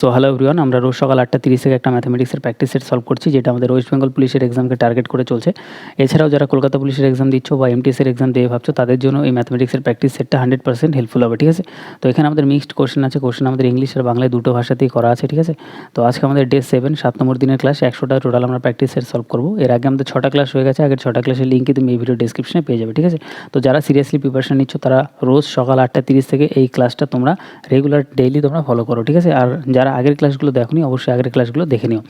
তো hello everyone, আমরা রোজ সকাল 8:30 থেকে একটা ম্যাথামেটিক্সের প্র্যাকটিস সেট সলভ করছি, যেটা আমাদের ওয়েস্ট বেঙ্গল পুলিশের এক্সামকে টার্গেট করে চলছে। এছাড়াও যারা কলকাতা পুলিশের এক্সাম দিচ্ছ বা এমটিএসের এক্সাম দিয়ে ভাবছো, তাদের জন্য এই ম্যাথামেটিক্সের প্র্যাকটিস সেটটা 100% হেল্পফুল হবে, ঠিক আছে। তো এখানে আমাদের মিক্সড কোশ্চেন আছে, কোশ্চেন আমাদের ইংলিশ আর বাংলায় দুটো ভাষাতেই করা আছে, ঠিক আছে। তো আজকে আমাদের ডে 7 7 নম্বর দিনের ক্লাস, 100টা টোটাল আমরা প্র্যাকটিস সেট সলভ করবো। এর আগে আমাদের 6টা ক্লাস হয়ে গেছে, আগের 6টা ক্লাসের লিঙ্কই তুমি এই ভিডিও ডিসক্রিপশনে পেয়ে যাবে, ঠিক আছে। তো যারা সিরিয়াসলি প্রিপারেশন নিচ্ছ, তারা রোজ সকাল 8:30 থেকে এই ক্লাসটা তোমরা রেগুলার ডেইলি তোমরা ফলো করো, ঠিক আছে। আর যারা আগের ক্লাসগুলো দেখোনি, অবশ্যই আগের ক্লাসগুলো দেখে নিও।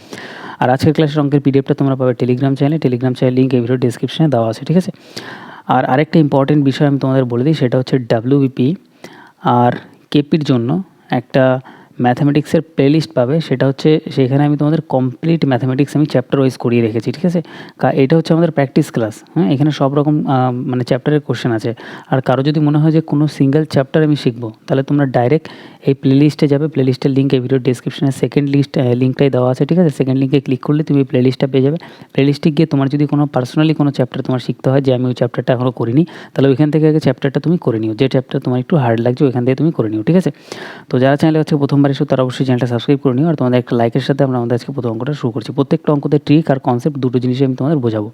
আর আজকের ক্লাসের অঙ্কের পিডিএফটা তোমরা পাবে টেলিগ্রাম চ্যানেলে লিঙ্ক এই ভিডিও ডিসক্রিপশনে দেওয়া আছে, ঠিক আছে। আর আরেকটা ইম্পর্টেন্ট বিষয় আমি তোমাদের বলে দিই, সেটা হচ্ছে ডাব্লিউবিপি আর কেপির জন্য একটা ম্যাথামেটিক্সের প্লেলিস্ট পাবে। সেটা হচ্ছে, সেখানে আমি তোমাদের কমপ্লিট ম্যাথামেটিক্স আমি চ্যাপ্টার ওয়াইজ করিয়ে রেখেছি, ঠিক আছে। এটা হচ্ছে আমাদের প্র্যাকটিস ক্লাস, হ্যাঁ। এখানে সব রকম মানে চ্যাপ্টারের কোশ্চেন আছে। আর কারো যদি মনে হয় যে কোনো সিঙ্গেল চ্যাপ্টার আমি শিখবো, তাহলে তোমরা ডাইরেক্ট এই প্লেলিস্টে যাবে। প্লেলিস্টের লিঙ্ক এই ভিডিও ডিসক্রিপশনে সেকেন্ড লিঙ্কটাই দেওয়া আছে, ঠিক আছে। সেকেন্ড লিঙ্কে ক্লিক করলে তুমি প্লেলিস্টটা পেয়ে যাবে। প্লেলিস্টে গিয়ে তোমার যদি কোনো পার্সোনালি কোনো চ্যাপ্টার তোমার শিখতে হয়, যে আমি ওই চ্যাপ্টারটা এখনও করিনি, তাহলে ওইখান থেকে আগে চ্যাপ্টারটা তুমি করে নিও। যে চ্যাপ্টার তোমার একটু হার্ড লাগছে, ওইখান থেকে তুমি করে নিও, ঠিক আছে। তো যারা চ্যানেলে হচ্ছে প্রথমবার এসো, তারা অবশ্যই চ্যানেলটা সাবস্ক্রাইব করে নিও। আর তোমাদের একটা লাইকের সাথে আমরা আমাদের আজকে প্রথম অঙ্কটা শুরু করছি। প্রত্যেকটা অঙ্কতে ট্রিক আর কনসেপ্ট দুটো জিনিসই আমি তোমাদের বোঝাবো।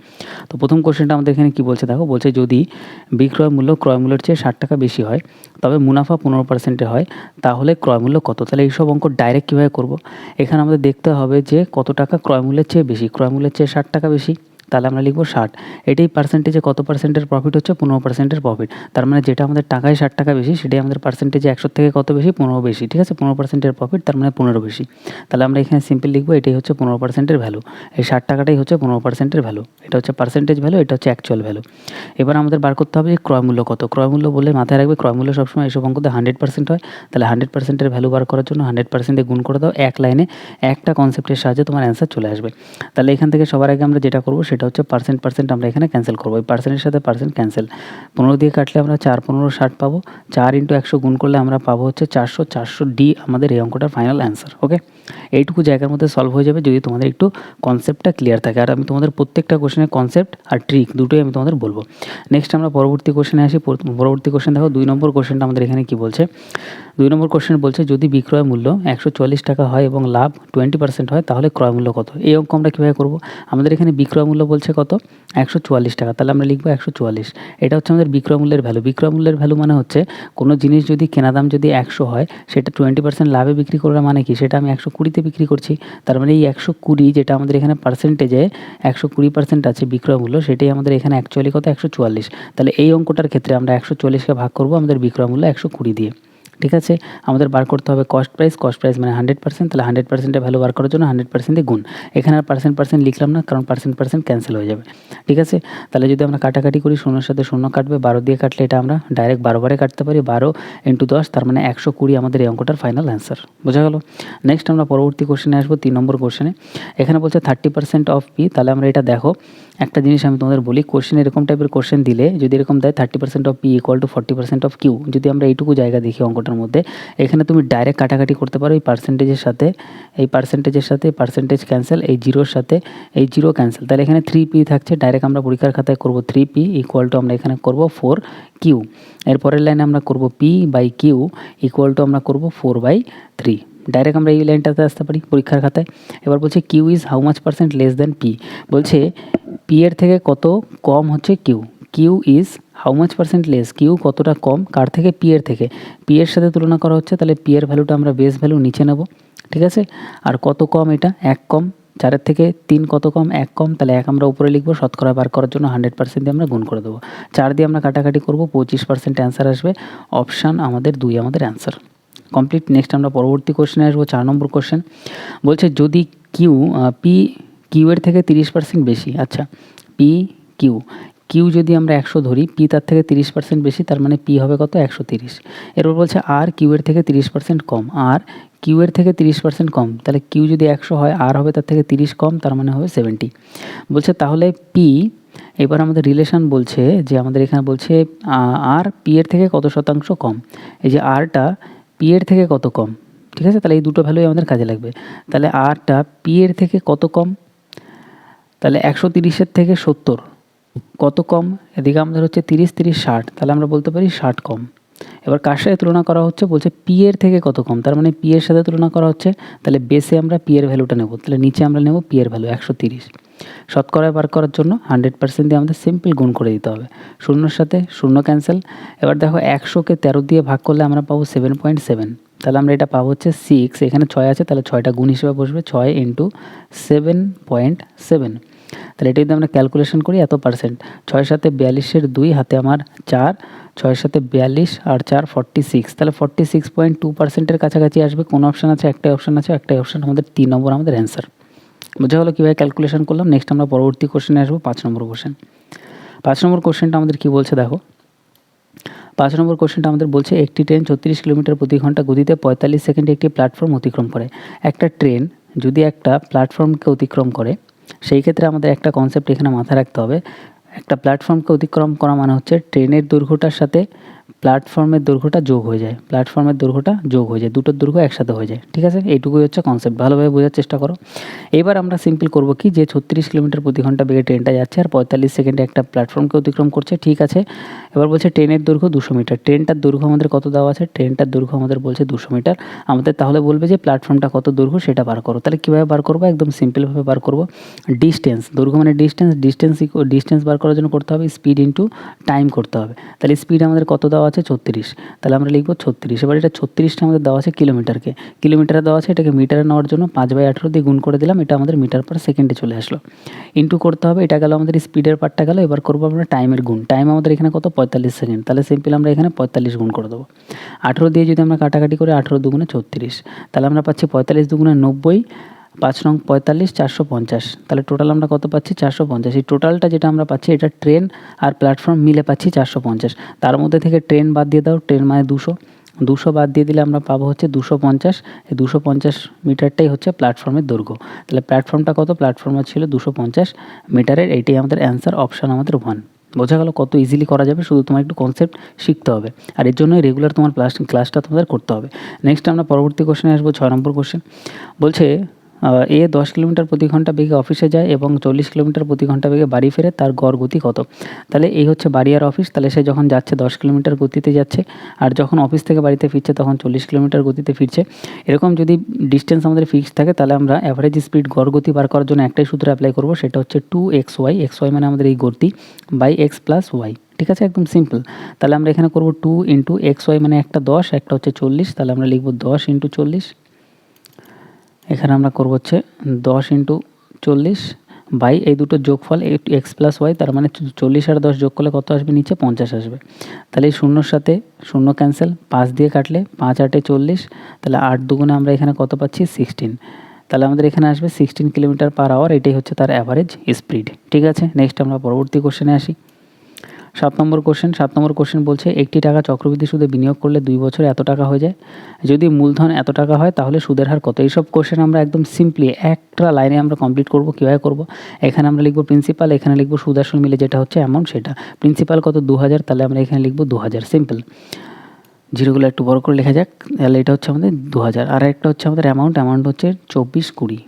তো প্রথম কোশ্চেনটা আমাদের এখানে কী বলছে দেখো, বলছে যদি বিক্রয় মূল্য ক্রয় মূল্যের চেয়ে 60 টাকা বেশি হয়, তবে মুনাফা 15% হয়, তাহলে ক্রয় মূল্য কত? তাহলে এইসব অঙ্ক ডাইরেক্ট কীভাবে করব? এখানে আমাদের দেখতে হবে যে কত টাকা ক্রয় মূল্যের চেয়ে বেশি। ক্রয় মূল্যের চেয়ে 60 টাকা বেশি, তাহলে আমরা লিখবো 60। এটাই পার্সেন্টেজে কত পার্সেন্টের প্রফিট হচ্ছে? 15%-এর প্রফিট। তার মানে যেটা আমাদের টাকায় 60 টাকা বেশি, সেটাই আমাদের পার্সেন্টেজে 100 থেকে কত বেশি? 15 বেশি, ঠিক আছে। 15%-এর প্রফিট, তার মানে 15 বেশি। তাহলে আমরা এখানে সিম্পল লিখবো এটাই হচ্ছে 15%-এর ভ্যালু। এই 60 টাকাটাই হচ্ছে 15%-এর ভ্যালু। এটা হচ্ছে পার্সেন্টেজ ভ্যালু, এটা হচ্ছে অ্যাকচুয়াল ভ্যালু। এবার আমাদের বার করতে হবে যে ক্রয় মূল্য কত। ক্রয় মূল্য বলে মাথায় রাখবে, ক্রয় মূল্য সবসময় এসব অঙ্কতে 100% হয়। তাহলে 100%-এর ভ্যালু বার করার জন্য 100% গুণ করে দাও। এক লাইনে একটা কনসেপ্টের সাহায্যে তোমার অ্যান্সার চলে আসবে। তাহলে এখান থেকে সবার আগে আমরা যেটা করবো, সেটা হচ্ছে পার্সেন্ট আমরা এখানে ক্যান্সেল করবো। এই পার্সেন্টের সাথে পার্সেন্ট ক্যান্সেল। 15 দিয়ে কাটলে আমরা 4 15 60 পাবো। 4 × 100 গুণ করলে আমরা পাবো হচ্ছে 400। 400 আমাদের এই অঙ্কটার ফাইনাল অ্যান্সার। ওকে, এইটুকু জায়গার মধ্যে সলভ হয়ে যাবে যদি তোমাদের একটু কনসেপ্টটা ক্লিয়ার থাকে। আর আমি তোমাদের প্রত্যেকটা কোশ্চেনের কনসেপ্ট আর ট্রিক দুটোই আমি তোমাদের বলবো। নেক্সট আমরা পরবর্তী কোশ্চেনে আসি। পরবর্তী কোশ্চেন দেখো, 2 নম্বর কোশ্চেনটা আমাদের এখানে কি বলছে। 2 নম্বর কোশ্চেন বলছে, যদি বিক্রয় মূল্য 144 টাকা হয় এবং লাভ 20% হয়, তাহলে ক্রয় মূল্য কত? এই অঙ্ক আমরা কীভাবে করবো? আমাদের এখানে বিক্রয় মূল্য বলছে কত? 144 টাকা। তাহলে আমরা লিখবো 144। এটা হচ্ছে আমাদের বিক্রয় মূল্যের ভ্যালু। বিক্রয় মূল্যের ভ্যালু মানে হচ্ছে কোনো জিনিস যদি কেনা দাম যদি 100 হয়, সেটা 20% লাভে বিক্রি করার মানে কি? সেটা আমি 120-তে বিক্রি করছি। তার মানে এই 120, যেটা আমাদের এখানে পার্সেন্টেজে 120% আছে বিক্রয় মূল্য, সেটাই আমাদের এখানে অ্যাকচুয়ালি কত? 144। তাহলে এই অঙ্কটার ক্ষেত্রে আমরা 144কে ভাগ করবো আমাদের বিক্রয় মূল্য 120 দিয়ে, ঠিক আছে। আমাদের বার করতে হবে কস্ট প্রাইস মানে 100%। তাহলে 100%-এর ভ্যালু বার করার জন্য 100% গুণ। এখানে আর পার্সেন্ট লিখলাম না, কারণ পার্সেন্ট ক্যান্সেল হয়ে যাবে, ঠিক আছে। তাহলে যদি আমরা কাটাকাটি করি, 0-এর সাথে 0 কাটবে, 12 দিয়ে কাটলে এটা আমরা ডাইরেক্ট 12 বারে কাটতে পারি। 12 × 10, তার মানে 120 আমাদের এই অঙ্কটার ফাইনাল অ্যান্সার। বোঝা গেল? নেক্সট আমরা পরবর্তী কোশ্চেনে আসবো, 3 নম্বর কোশ্চেনে। এখানে বলছে 30% অফ পি। তাহলে আমরা এটা দেখো, একটা জিনিস আমি তোমাদের বলি, কোশ্চেন এরকম টাইপের কোশ্চেন দিলে, যদি এরকম দেয় 30% অফ পি = 40% অফ কিউ, যদি আমরা এইটুকু জায়গা দেখি অঙ্কটার মধ্যে, এখানে তুমি ডাইরেক্ট কাটাকাটি করতে পারো। এই পার্সেন্টেজের সাথে পার্সেন্টেজ ক্যান্সেল, এই জিরোর সাথে এই জিরো ক্যান্সেল। তাহলে এখানে 3p থাকছে। ডাইরেক্ট আমরা পরীক্ষার খাতায় করবো 3p = আমরা এখানে করবো 4q। এরপরের লাইনে আমরা করবো p/q = আমরা করবো 4/3। ডাইরেক্ট আমরা এই লাইনটাতে আসতে পারি পরীক্ষার খাতায়। এবার বলছে Q is how much percent less than P. বলছে পি এর থেকে কত কম হচ্ছে কিউ। Q is how much percent less, Q কতটা কম কার থেকে? পি এর থেকে। পি এর সাথে তুলনা করা হচ্ছে, তাহলে পি এর ভ্যালুটা আমরা বেস ভ্যালু নিচে নেব, ঠিক আছে। আর কত কম? এটা 1 কম। 4-এর থেকে 3 কত কম? 1 কম। তাহলে 1 আমরা উপরে লিখবো, শতকরা বার করার জন্য 100% দিয়ে আমরা গুণ করে দেবো। 4 দিয়ে আমরা কাটাকাটি করবো, 25% অ্যান্সার আসবে। অপশান আমাদের 2 আমাদের অ্যান্সার কমপ্লিট। নেক্সট আমরা পরবর্তী কোশ্চেনে আসবো, 4 নম্বর কোশ্চেন। বলছে যদি কিউ এর থেকে 30% বেশি। আচ্ছা, কিউ যদি আমরা 100 ধরি, পি তার থেকে 30% বেশি, তার মানে পি হবে কত? 130। এরপর বলছে আর কিউ এর থেকে 30% কম। আর কিউ এর থেকে 30% কম, তাহলে কিউ যদি 100 হয়, আর হবে তার থেকে 30 কম, তার মানে হবে 70। বলছে তাহলে পি, এবার আমাদের রিলেশান বলছে যে আমাদের এখানে বলছে আর পি এর থেকে কত শতাংশ কম। এই যে আরটা পি এর থেকে কত কম, ঠিক আছে। তাহলে এই দুটো ভ্যালুই আমাদের কাজে লাগবে। তাহলে আরটা পি এর থেকে কত কম? তাহলে 130-এর থেকে 70 কত কম? এদিকে আমাদের হচ্ছে 30 30 60, তাহলে আমরা বলতে পারি 60 কম। এবার কার সাথে তুলনা করা হচ্ছে, বলছে পি এর থেকে কত কম, তার মানে পি এর সাথে তুলনা করা হচ্ছে, তাহলে বেসে আমরা পি এর ভ্যালুটা নেব, তাহলে নিচে আমরা নেব পি এর ভ্যালু 130। শতকরায় বার করার জন্য 100% দিয়ে আমাদের সিম্পল গুণ করে দিতে হবে, শূন্যর সাথে শূন্য ক্যান্সেল। এবার দেখো 100কে 13 দিয়ে ভাগ করলে আমরা পাবো 7.7, তাহলে আমরা এটা পাবো হচ্ছে 6, এখানে 6 আছে তাহলে 6টা গুণ হিসেবে বসবে, 6 × 7.7। তাহলে এটা যদি আমরা ক্যালকুলেশন করি এত পার্সেন্ট, 6 সাথে 42-এর 2, হাতে আমার 4, 6 সাথে 42 আর 4 46, তাহলে 46.2%-এর কাছাকাছি আসবে। কোন অপশান আছে, একটাই অপশান আছে, একটাই অপশান আমাদের 3 নম্বর আমাদের অ্যান্সার। বোঝা হলো কীভাবে ক্যালকুলেশন করলাম। নেক্সট আমরা পরবর্তী কোশ্চেনে আসবো, 5 নম্বর কোশ্চেন। 5 নম্বর কোশ্চেনটা আমাদের কী বলছে দেখো, 5 নম্বর কোশ্চেনটা আমাদের বলছে একটি ট্রেন 36 কিলোমিটার প্রতি ঘন্টা গতিতে 45 সেকেন্ডে একটি প্ল্যাটফর্ম অতিক্রম করে। একটা ট্রেন যদি একটা প্ল্যাটফর্মকে অতিক্রম করে, সেই ক্ষেত্রে আমাদের একটা কনসেপ্ট এখানে মাথায় রাখতে হবে। একটা প্ল্যাটফর্মকে অতিক্রম করা মানে হচ্ছে ট্রেনের দৈর্ঘ্যটার সাথে প্ল্যাটফর্মের দৈর্ঘ্যটা যোগ হয়ে যায়, প্ল্যাটফর্মের দৈর্ঘ্যটা যোগ হয়ে যায়, দুটোর দৈর্ঘ্য একসাথে হয়ে যায়। ঠিক আছে, এইটুকুই হচ্ছে কনসেপ্ট, ভালোভাবে বোঝার চেষ্টা করো। এবার আমরা সিম্পল করব কি, যে 36 কিলোমিটার প্রতি ঘন্টা বেগে ট্রেনটা যাচ্ছে আর 45 সেকেন্ডে একটা প্ল্যাটফর্মকে অতিক্রম করছে। ঠিক আছে, এবার বলছে ট্রেনের দৈর্ঘ্য 200 মিটার। ট্রেনটার দৈর্ঘ্য আমাদের কত দেওয়া আছে, ট্রেনটার দৈর্ঘ্য আমাদের বলছে 200 মিটার। আমাদের তাহলে বলবে যে প্ল্যাটফর্মটা কত দৈর্ঘ্য সেটা বার করো। তাহলে কীভাবে বার করবো, একদম সিম্পলভাবে বার করবো। ডিস্টেন্স, দৈর্ঘ্য মানে ডিস্টেন্স বার করার জন্য করতে হবে স্পিড ইন্টু টাইম করতে হবে। তাহলে স্পিড আমাদের কত দেওয়া আছে, 36, তাহলে আমরা লিখবো 36। এবার এটা 36টা আমাদের দেওয়া আছে কিলোমিটারকে, কিলোমিটারে দেওয়া আছে, এটাকে মিটারে নেওয়ার জন্য 5/18 দিয়ে গুণ করে দিলাম, এটা আমাদের মিটার পার সেকেন্ডে চলে আসলো। ইন্টু করতে হবে, এটা গেল আমাদের স্পিডের পার্টটা গেল। এবার করবো আমরা টাইমের গুণ, টাইম আমাদের এখানে কত 45 সেকেন্ড, তাহলে সিম্পল আমরা এখানে 45 গুণ করে দেবো। 18 দিয়ে যদি আমরা কাটাকাটি করে 18 দুগুণে 36, তাহলে আমরা পাচ্ছি 45 দুগুণে 90, 5 নং 45, 450, তাহলে টোটাল আমরা কত পাচ্ছি 450। এই টোটালটা যেটা আমরা পাচ্ছি এটা ট্রেন আর প্ল্যাটফর্ম মিলে পাচ্ছি 450। তার মধ্যে থেকে ট্রেন বাদ দিয়ে দাও, ট্রেন মানে 200 বাদ দিয়ে দিলে আমরা পাবো হচ্ছে 250। এই 250 মিটারটাই হচ্ছে প্ল্যাটফর্মের দৈর্ঘ্য। তাহলে প্ল্যাটফর্মটা কত, প্ল্যাটফর্মার ছিল 250 মিটারের, এইটাই আমাদের অ্যান্সার, অপশান আমাদের 1। বোঝা গেল কত ইজিলি করা যাবে, শুধু তোমার একটু কনসেপ্ট শিখতে হবে, আর এর জন্যই রেগুলার তোমার ক্লাসটা তোমাদের করতে হবে। নেক্সট আমরা পরবর্তী কোশ্চেনে আসবো, 6 নম্বর কোশ্চেন। বলছে এ 10 কিলোমিটার প্রতি ঘন্টা বেগে অফিসে যায় এবং 40 কিলোমিটার প্রতি ঘন্টা বেগে বাড়ি ফেরে, তার গড় গতি কত? তাহলে এই হচ্ছে বাড়ি আর অফিস, তাহলে সে যখন যাচ্ছে 10 কিলোমিটার গতিতে যাচ্ছে, আর যখন অফিস থেকে বাড়িতে ফিরছে তখন 40 কিলোমিটার গতিতে ফিরছে। এরকম যদি ডিস্টেন্স আমাদের ফিক্সড থাকে, তাহলে আমরা অ্যাভারেজ স্পিড গড় গতি বার করার জন্য একটাই সূত্র অ্যাপ্লাই করবো, সেটা হচ্ছে 2xy, xy মানে আমাদের এই গতি, বাই x + y। ঠিক আছে, একদম সিম্পল। তাহলে আমরা এখানে করবো 2 × xy মানে একটা 10, একটা হচ্ছে 40, তাহলে আমরা লিখবো 10 × 40। এখানে আমরা করবো হচ্ছে 10 × 40 বাই এই দুটো যোগফল x + y, তার মানে 40 আর 10 যোগ করলে কত আসবে, নিচে 50 আসবে। তাহলে এই শূন্যর সাথে শূন্য ক্যান্সেল, 5 দিয়ে কাটলে 5 × 8 = 40, তাহলে 8 দুগুণে আমরা এখানে কত পাচ্ছি 16, তাহলে আমাদের এখানে আসবে 16 কিলোমিটার/আওয়ার, এটাই হচ্ছে তার অ্যাভারেজ স্পিড। ঠিক আছে, নেক্সট আমরা পরবর্তী কোশ্চেনে আসি। 7 নম্বর কোশ্চেন বলছে একটি টাকা চক্রবৃদ্ধি সুদে বিনিয়োগ করলে 2 বছরে এত টাকা হয়ে যায়, যদি মূলধন এত টাকা হয় তাহলে সুদের হার কত? এইসব কোশ্চেন আমরা একদম সিম্পলি একটা লাইনে আমরা কমপ্লিট করব। কীভাবে করব, এখানে আমরা লিখব প্রিন্সিপাল, এখানে লিখব সুদ আসল মিলে যেটা হচ্ছে অ্যামাউন্ট সেটা। প্রিন্সিপাল কত 2000, তাহলে আমরা এখানে লিখব 2000, সিম্পল। জিরোগুলো একটু বড় করে লেখা যাক, তাহলে এটা হচ্ছে আমাদের 2000, আর একটা হচ্ছে আমাদের অ্যামাউন্ট হচ্ছে 2420।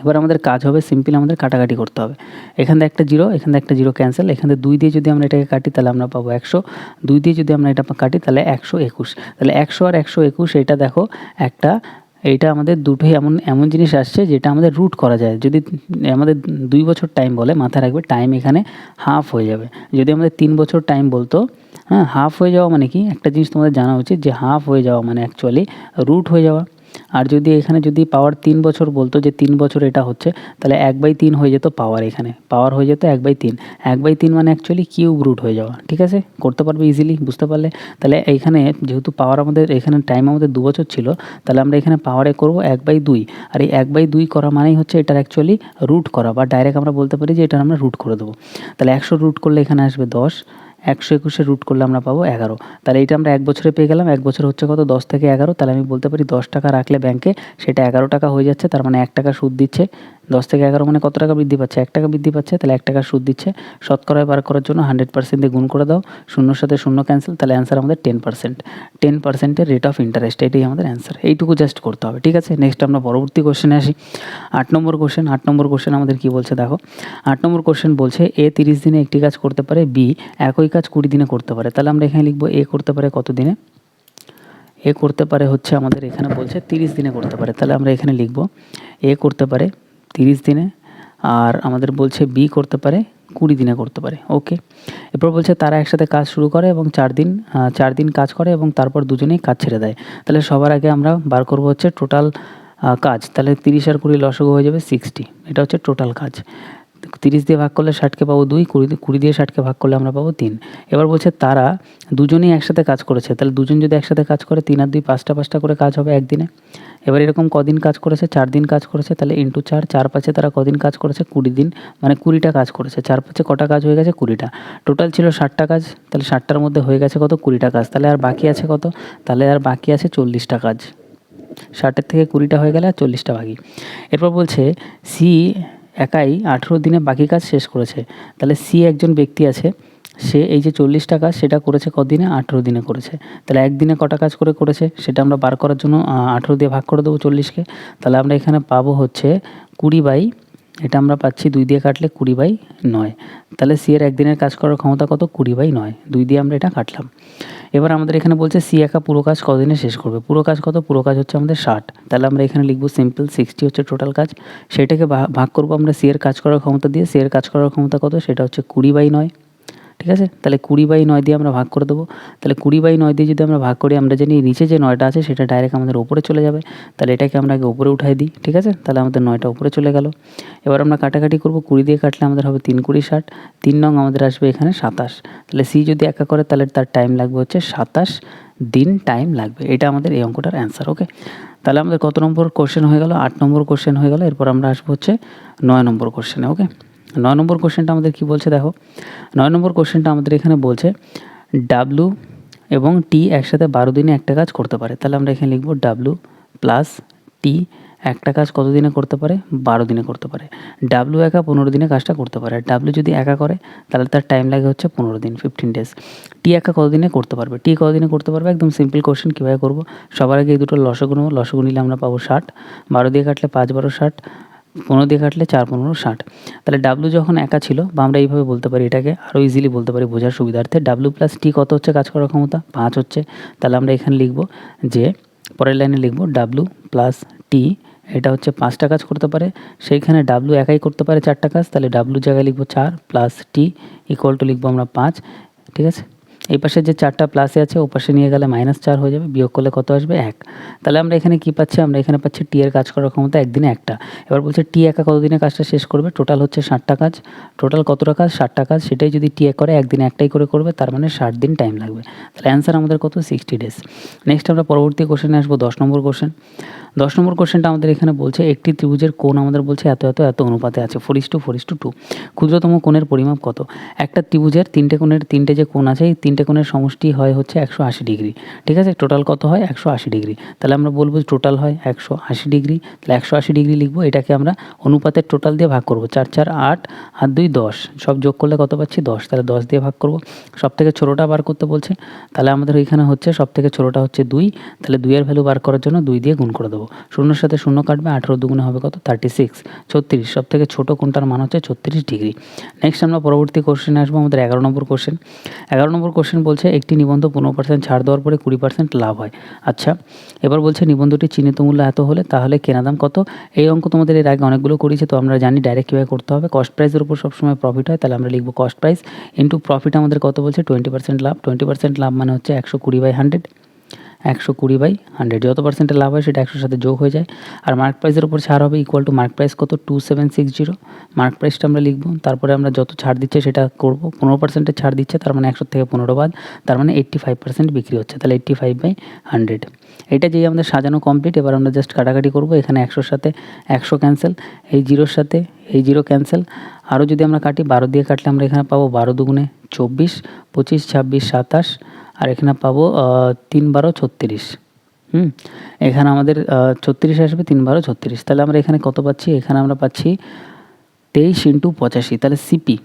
এবার আমাদের কাজ হবে সিম্পল, আমাদের কাটাকাটি করতে হবে। এখান থেকে একটা জিরো, এখান থেকে একটা জিরো ক্যান্সেল, এখান থেকে 2 দিয়ে যদি আমরা এটাকে কাটি তাহলে আমরা পাবো 100, 2 দিয়ে যদি আমরা এটা কাটি তাহলে 121, তাহলে 100 আর 121, এটা দেখো একটা, এইটা আমাদের দুটোই এমন জিনিস আসছে যেটা আমাদের রুট করা যায়। যদি আমাদের 2 বছর টাইম বলে, মাথায় রাখবে টাইম এখানে হাফ হয়ে যাবে। যদি আমাদের 3 বছর টাইম বলতো, হ্যাঁ, হাফ হয়ে যাওয়া মানে কি, একটা জিনিস তোমাদের জানা উচিত যে হাফ হয়ে যাওয়া মানে অ্যাকচুয়ালি রুট হয়ে যাওয়া। আর যদি এখানে যদি পাওয়ার 3 বছর বলতো, যে 3 বছর এটা হচ্ছে, তাহলে 1/3 হয়ে যেত পাওয়ার, এখানে পাওয়ার হয়ে যেত 1/3, 1/3 মানে অ্যাকচুয়ালি কিউব রুট হয়ে যাওয়া। ঠিক আছে, করতে পারবে ইজিলি, বুঝতে পারলে? তাহলে এইখানে যেহেতু পাওয়ার আমাদের এখানে টাইম আমাদের 2 বছর ছিল, তাহলে আমরা এখানে পাওয়ারে করবো 1/2, আর এই 1/2 করা মানেই হচ্ছে এটার অ্যাকচুয়ালি রুট করা, বা ডাইরেক্ট আমরা বলতে পারি যে এটার আমরা রুট করে দেবো। তাহলে 100 রুট করলে এখানে আসবে 10, 121 রুট করলে আমরা পাবো 11। তাহলে এইটা আমরা 1 বছরে পেয়ে গেলাম। 1 বছর হচ্ছে কত, 10 থেকে 11, তাহলে আমি বলতে পারি 10 টাকা রাখলে ব্যাংকে সেটা 11 টাকা হয়ে যাচ্ছে, তার মানে 1 টাকা সুদ দিচ্ছে। 10 থেকে 11 মানে কত টাকা বৃদ্ধি পাচ্ছে, 1 টাকা বৃদ্ধি পাচ্ছে, তাহলে 1 টাকা সুদ দিচ্ছে। শতকরায় বার করার জন্য 100% দিয়ে গুণ করে দাও, শূন্যর সাথে শূন্য ক্যান্সেল, তাহলে অ্যান্সার আমাদের 10%, 10%-এর রেট অফ ইন্টারেস্ট, এটাই আমাদের অ্যান্সার। এইটুকু জাস্ট করতে হবে। ঠিক আছে, নেক্সট আমরা পরবর্তী কোশ্চেনে আসি। 8 নম্বর কোশ্চেন আমাদের কি বলছে দেখো। 8 নম্বর কোশ্চেন বলছে এ 30 দিনে একটি কাজ করতে পারে, বি একই কাজ 20 দিনে করতে পারে, তাহলে আমরা এখানে লিখব এ করতে পারে কত দিনে, এ করতে পারে হচ্ছে আমাদের এখানে বলছে 30 দিনে করতে পারে, তাহলে আমরা এখানে লিখব এ করতে পারে 30 দিনে, আর আমাদের বলছে বি করতে পারে 20 দিনে করতে পারে। ওকে, এরপর বলছে তারা একসাথে কাজ শুরু করে এবং 4 দিন কাজ করে এবং তারপর দুজনেই কাজ ছেড়ে দেয়। তাহলে সবার আগে আমরা বার করব হচ্ছে টোটাল কাজ, তাহলে 30 আর 20 লসাগু হয়ে যাবে 60, এটা হচ্ছে টোটাল কাজ। 30 দিয়ে ভাগ করলে 60কে পাবো 2, 20 দিয়ে 60কে ভাগ করলে আমরা পাবো 3। এবার বলছে তারা দুজনেই একসাথে কাজ করেছে, তাহলে দুজন যদি একসাথে কাজ করে 3 আর 2 5টা করে কাজ হবে একদিনে। এবার এরকম কদিন কাজ করেছে, 4 দিন কাজ করেছে, তাহলে ইন্টু 4, 4 তারা কদিন কাজ করেছে 20 দিন, মানে 20টা কাজ করেছে, 4 কটা কাজ হয়ে গেছে 20টা। টোটাল ছিল 60টা কাজ, তাহলে 60টার মধ্যে হয়ে গেছে কত 20টা কাজ, তাহলে আর বাকি আছে কত, তাহলে আর বাকি আছে 40টা কাজ। 60-এর থেকে 20টা হয়ে গেলে আর 40টা বাকি। এরপর বলছে সি একাই 18 দিনে বাকি কাজ শেষ করেছে, তাহলে সি একজন ব্যক্তি আছে, সে এই যে 40টা কাজ সেটা করেছে কদিনে, 18 দিনে করেছে। তাহলে একদিনে কটা কাজ করেছে সেটা আমরা বার করার জন্য 18 দিয়ে ভাগ করে দেবো 40কে, তাহলে আমরা এখানে পাবো হচ্ছে 20 এটা আমরা পাচ্ছি 2 দিয়ে কাটলে 20/9, তাহলে সি এর একদিনের কাজ করার ক্ষমতা কত 20/9, 2 দিয়ে আমরা এটা কাটলাম। এবার আমাদের এখানে বলছে সি একা পুরো কাজ কদিনে শেষ করবে, পুরো কাজ কত, পুরো কাজ হচ্ছে আমাদের 60, তাহলে আমরা এখানে লিখবো সিম্পল 60 হচ্ছে টোটাল কাজ, সেটাকে ভাগ করবো আমরা সি এর কাজ করার ক্ষমতা দিয়ে, সি এর কাজ করার ক্ষমতা কত সেটা হচ্ছে 20/9, ঠিক আছে। তাহলে 20/9 দিয়ে আমরা ভাগ করে দেবো, তাহলে 20/9 দিয়ে যদি আমরা ভাগ করি আমরা জানি নিচে যে 9টা আছে সেটা ডাইরেক্ট আমাদের ওপরে চলে যাবে, তাহলে এটাকে আমরা আগে ওপরে উঠাই দিই, ঠিক আছে। তাহলে আমাদের 9টা উপরে চলে গেল। এবার আমরা কাটাকাটি করবো, 20 দিয়ে কাটলে আমাদের হবে 3 20 60, 3 নং আমাদের আসবে এখানে 27, তাহলে সি যদি একা করে তাহলে তার টাইম লাগবে হচ্ছে 27 দিন টাইম লাগবে, এটা আমাদের এই অঙ্কটার অ্যান্সার। ওকে, তাহলে আমাদের কত নম্বর কোশ্চেন হয়ে গেল, 8 নম্বর কোশ্চেন হয়ে গেল। এরপর আমরা আসবো হচ্ছে 9 নম্বর কোশ্চেনে। ওকে, 9 নম্বর কোশ্চেনটা আমাদের কী বলছে দেখো, 9 নম্বর কোশ্চেনটা আমাদের এখানে বলছে ডাব্লু এবং টি একসাথে 12 দিনে একটা কাজ করতে পারে, তাহলে আমরা এখানে লিখব ডাব্লু প্লাস টি একটা কাজ কত দিনে করতে পারে, 12 দিনে করতে পারে। ডাব্লু একা 15 দিনে কাজটা করতে পারে, আর ডাব্লু যদি একা করে তাহলে তার টাইম লাগে হচ্ছে 15 দিন, 15 ডেজ। টি একা কত দিনে করতে পারবে, টি কত দিনে করতে পারবে, একদম সিম্পল কোশ্চেন, কীভাবে করবো, সবার আগে এই দুটো লসাগু নেবো, লসাগু নিলে আমরা পাবো 60, 12 দিয়ে কাটলে 5 12 60, 15 দিয়ে কাটলে 4 15 60, তাহলে ডাব্লু যখন একা ছিল, বা আমরা এইভাবে বলতে পারি এটাকে আরও ইজিলি বলতে পারি বোঝার সুবিধার্থে, ডাব্লু প্লাস টি কত হচ্ছে কাজ করার ক্ষমতা, 5 হচ্ছে, তাহলে আমরা এখানে লিখব যে পরের লাইনে লিখব ডাব্লু প্লাস টি এটা হচ্ছে 5টা কাজ করতে পারে, সেইখানে ডাব্লু একাই করতে পারে 4টা কাজ, তাহলে ডাব্লু জায়গায় লিখব 4 প্লাস টি ইকুয়াল টু লিখবো আমরা 5, ঠিক আছে। এই পাশে যে 4টা প্লাসে আছে ও পাশে নিয়ে গেলে -4 হয়ে যাবে, বিয়োগ করলে কত আসবে 1, তাহলে আমরা এখানে কী পাচ্ছি, আমরা এখানে পাচ্ছি টি এর কাজ করার ক্ষমতা একদিনে একটা। এবার বলছে টি একা কতদিনে কাজটা শেষ করবে, টোটাল হচ্ছে 60টা কাজ, টোটাল কতটা কাজ 60টা কাজ, সেটাই যদি টি এক করে একদিনে একটাই করে করবে, তার মানে 60 দিন টাইম লাগবে, তাহলে অ্যান্সার আমাদের কত 60 ডেজ। নেক্সট আমরা পরবর্তী কোশ্চেনে আসবো 10 নম্বর কোশ্চেন। 10 নম্বর কোশ্চেনটা আমাদের এখানে বলছে একটি ত্রিভুজের কোণ আমাদের বলছে এত এত এত অনুপাতে আছে 4:4:2, ক্ষুদ্রতম কোণের পরিমাপ কত। একটা ত্রিভুজের 3টে কোণের 3টে যে কোণ আছে এই 3টে কোণের সমষ্টি হয় হচ্ছে 180 ডিগ্রি, ঠিক আছে। টোটাল কত হয় 180 ডিগ্রি, তাহলে আমরা বলবো টোটাল হয় 180 ডিগ্রি, তাহলে 180 ডিগ্রি লিখবো, এটাকে আমরা অনুপাতের টোটাল দিয়ে ভাগ করবো, 4 4 8 আর 2 10, সব যোগ করলে কত পাচ্ছি 10, তাহলে 10 দিয়ে ভাগ করবো। সব থেকে ছোটোটা বার করতে বলছে, তাহলে আমাদের ওইখানে হচ্ছে সব থেকে ছোটোটা হচ্ছে 2, তাহলে 2 এর ভ্যালু বার করার জন্য 2 দিয়ে গুণ করে দেবো, শূন্যর সাথে শূন্য কাটবে, 18 দুগুণে হবে কত 36, 36, সব থেকে ছোটো কোণটার মান হচ্ছে 36 ডিগ্রি। নেক্সট আমরা পরবর্তী কোশ্চেনে আসবো আমাদের 11 নম্বর কোশ্চেন। 11 নম্বর কোশ্চেন বলছে একটি নিবন্ধ 15% ছাড় দেওয়ার পরে 20% লাভ হয়। আচ্ছা, এবার বলছে নিবন্ধটি চিহ্নিত মূল্য এত হলে তাহলে কেনা দাম কত। এই অঙ্ক তোমাদের এর আগে অনেকগুলো করেছে, তো আমরা জানি ডাইরেক্ট কীভাবে করতে হবে, কস্ট প্রাইসের উপর সবসময় প্রফিট হয়, তাহলে আমরা লিখবো কস্ট প্রাইস ইন্টু প্রফিট আমাদের কত বলছে 20% লাভ, 20% লাভ মানে হচ্ছে 120/100, 120/100, যত পার্সেন্টের লাভ হয় সেটা 100 সাথে যোগ হয়ে যায়, আর মার্ক প্রাইসের উপর ছাড় হবে ইকুয়াল টু মার্ক প্রাইস কত 2760, মার্ক প্রাইসটা আমরা লিখবো, তারপরে আমরা যত ছাড় দিচ্ছে সেটা করবো, 15%-এর ছাড় দিচ্ছে, তার মানে 100 থেকে 15 বাদ, তার মানে 85% বিক্রি হচ্ছে, তাহলে 85/100। এটা যেই আমাদের সাজানো কমপ্লিট, এবার আমরা জাস্ট কাটাকাটি করবো, এখানে 100-র সাথে 100 ক্যান্সেল, এই 0-র সাথে এই 0 ক্যান্সেল, আরও যদি আমরা কাটি 12 দিয়ে কাটলে আমরা এখানে পাবো 12 দুগুণে 24, 25 26 27, আর এখানে পাবো 3 12 36, এখানে আমাদের 36 আসবে, 3 12 36, তাহলে আমরা এখানে কত পাচ্ছি, এখানে আমরা পাচ্ছি 23 × 85, তাহলে সিপি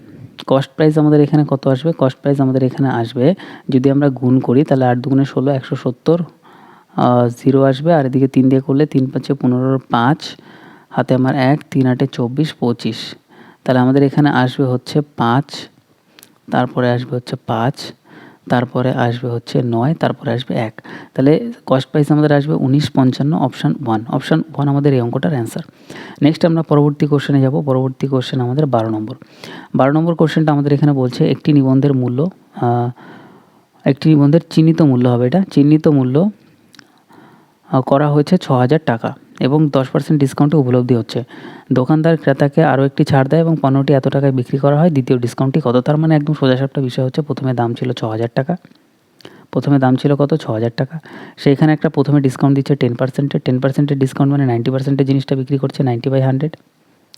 কস্ট প্রাইস আমাদের এখানে কত আসবে, কস্ট প্রাইস আমাদের এখানে আসবে যদি আমরা গুণ করি তাহলে 8 দুগুণে 16, 170, 0 আসবে, আর এদিকে 3 দিয়ে করলে 3 5 15, 5 হাতে আমার 1, 3 8 24 25, তাহলে আমাদের এখানে আসবে হচ্ছে 5 তারপরে আসবে হচ্ছে 5, তারপরে আসবে হচ্ছে 9, তারপরে আসবে 1। তাহলে কস্ট প্রাইস আমাদের আসবে 1955, অপশান 1। অপশান 1 আমাদের এই অঙ্কটার অ্যান্সার। নেক্সট আমরা পরবর্তী কোশ্চেনে যাব। পরবর্তী কোশ্চেন আমাদের 12 নম্বর। 12 নম্বর কোশ্চেনটা আমাদের এখানে বলছে একটি নিবন্ধের মূল্য, একটি নিবন্ধের চিহ্নিত মূল্য হবে, এটা চিহ্নিত মূল্য করা হয়েছে 6,000 টাকা এবং 10% ডিসকাউন্টে উপলব্ধি হচ্ছে। দোকানদার ক্রেতাকে আরও একটি ছাড় দেয় এবং পণ্যটি এত টাকায় বিক্রি করা হয়। দ্বিতীয় ডিসকাউন্টটি কত? তার মানে একদম সোজাসাপটা বিষয় হচ্ছে, প্রথমে দাম ছিল 6,000 টাকা। প্রথমে দাম ছিল কত? 6,000 টাকা। সেইখানে একটা প্রথমে ডিসকাউন্ট দিচ্ছে 10%। 10%-এর ডিসকাউন্ট মানে 90%-এর জিনিসটা বিক্রি করছে 90/100।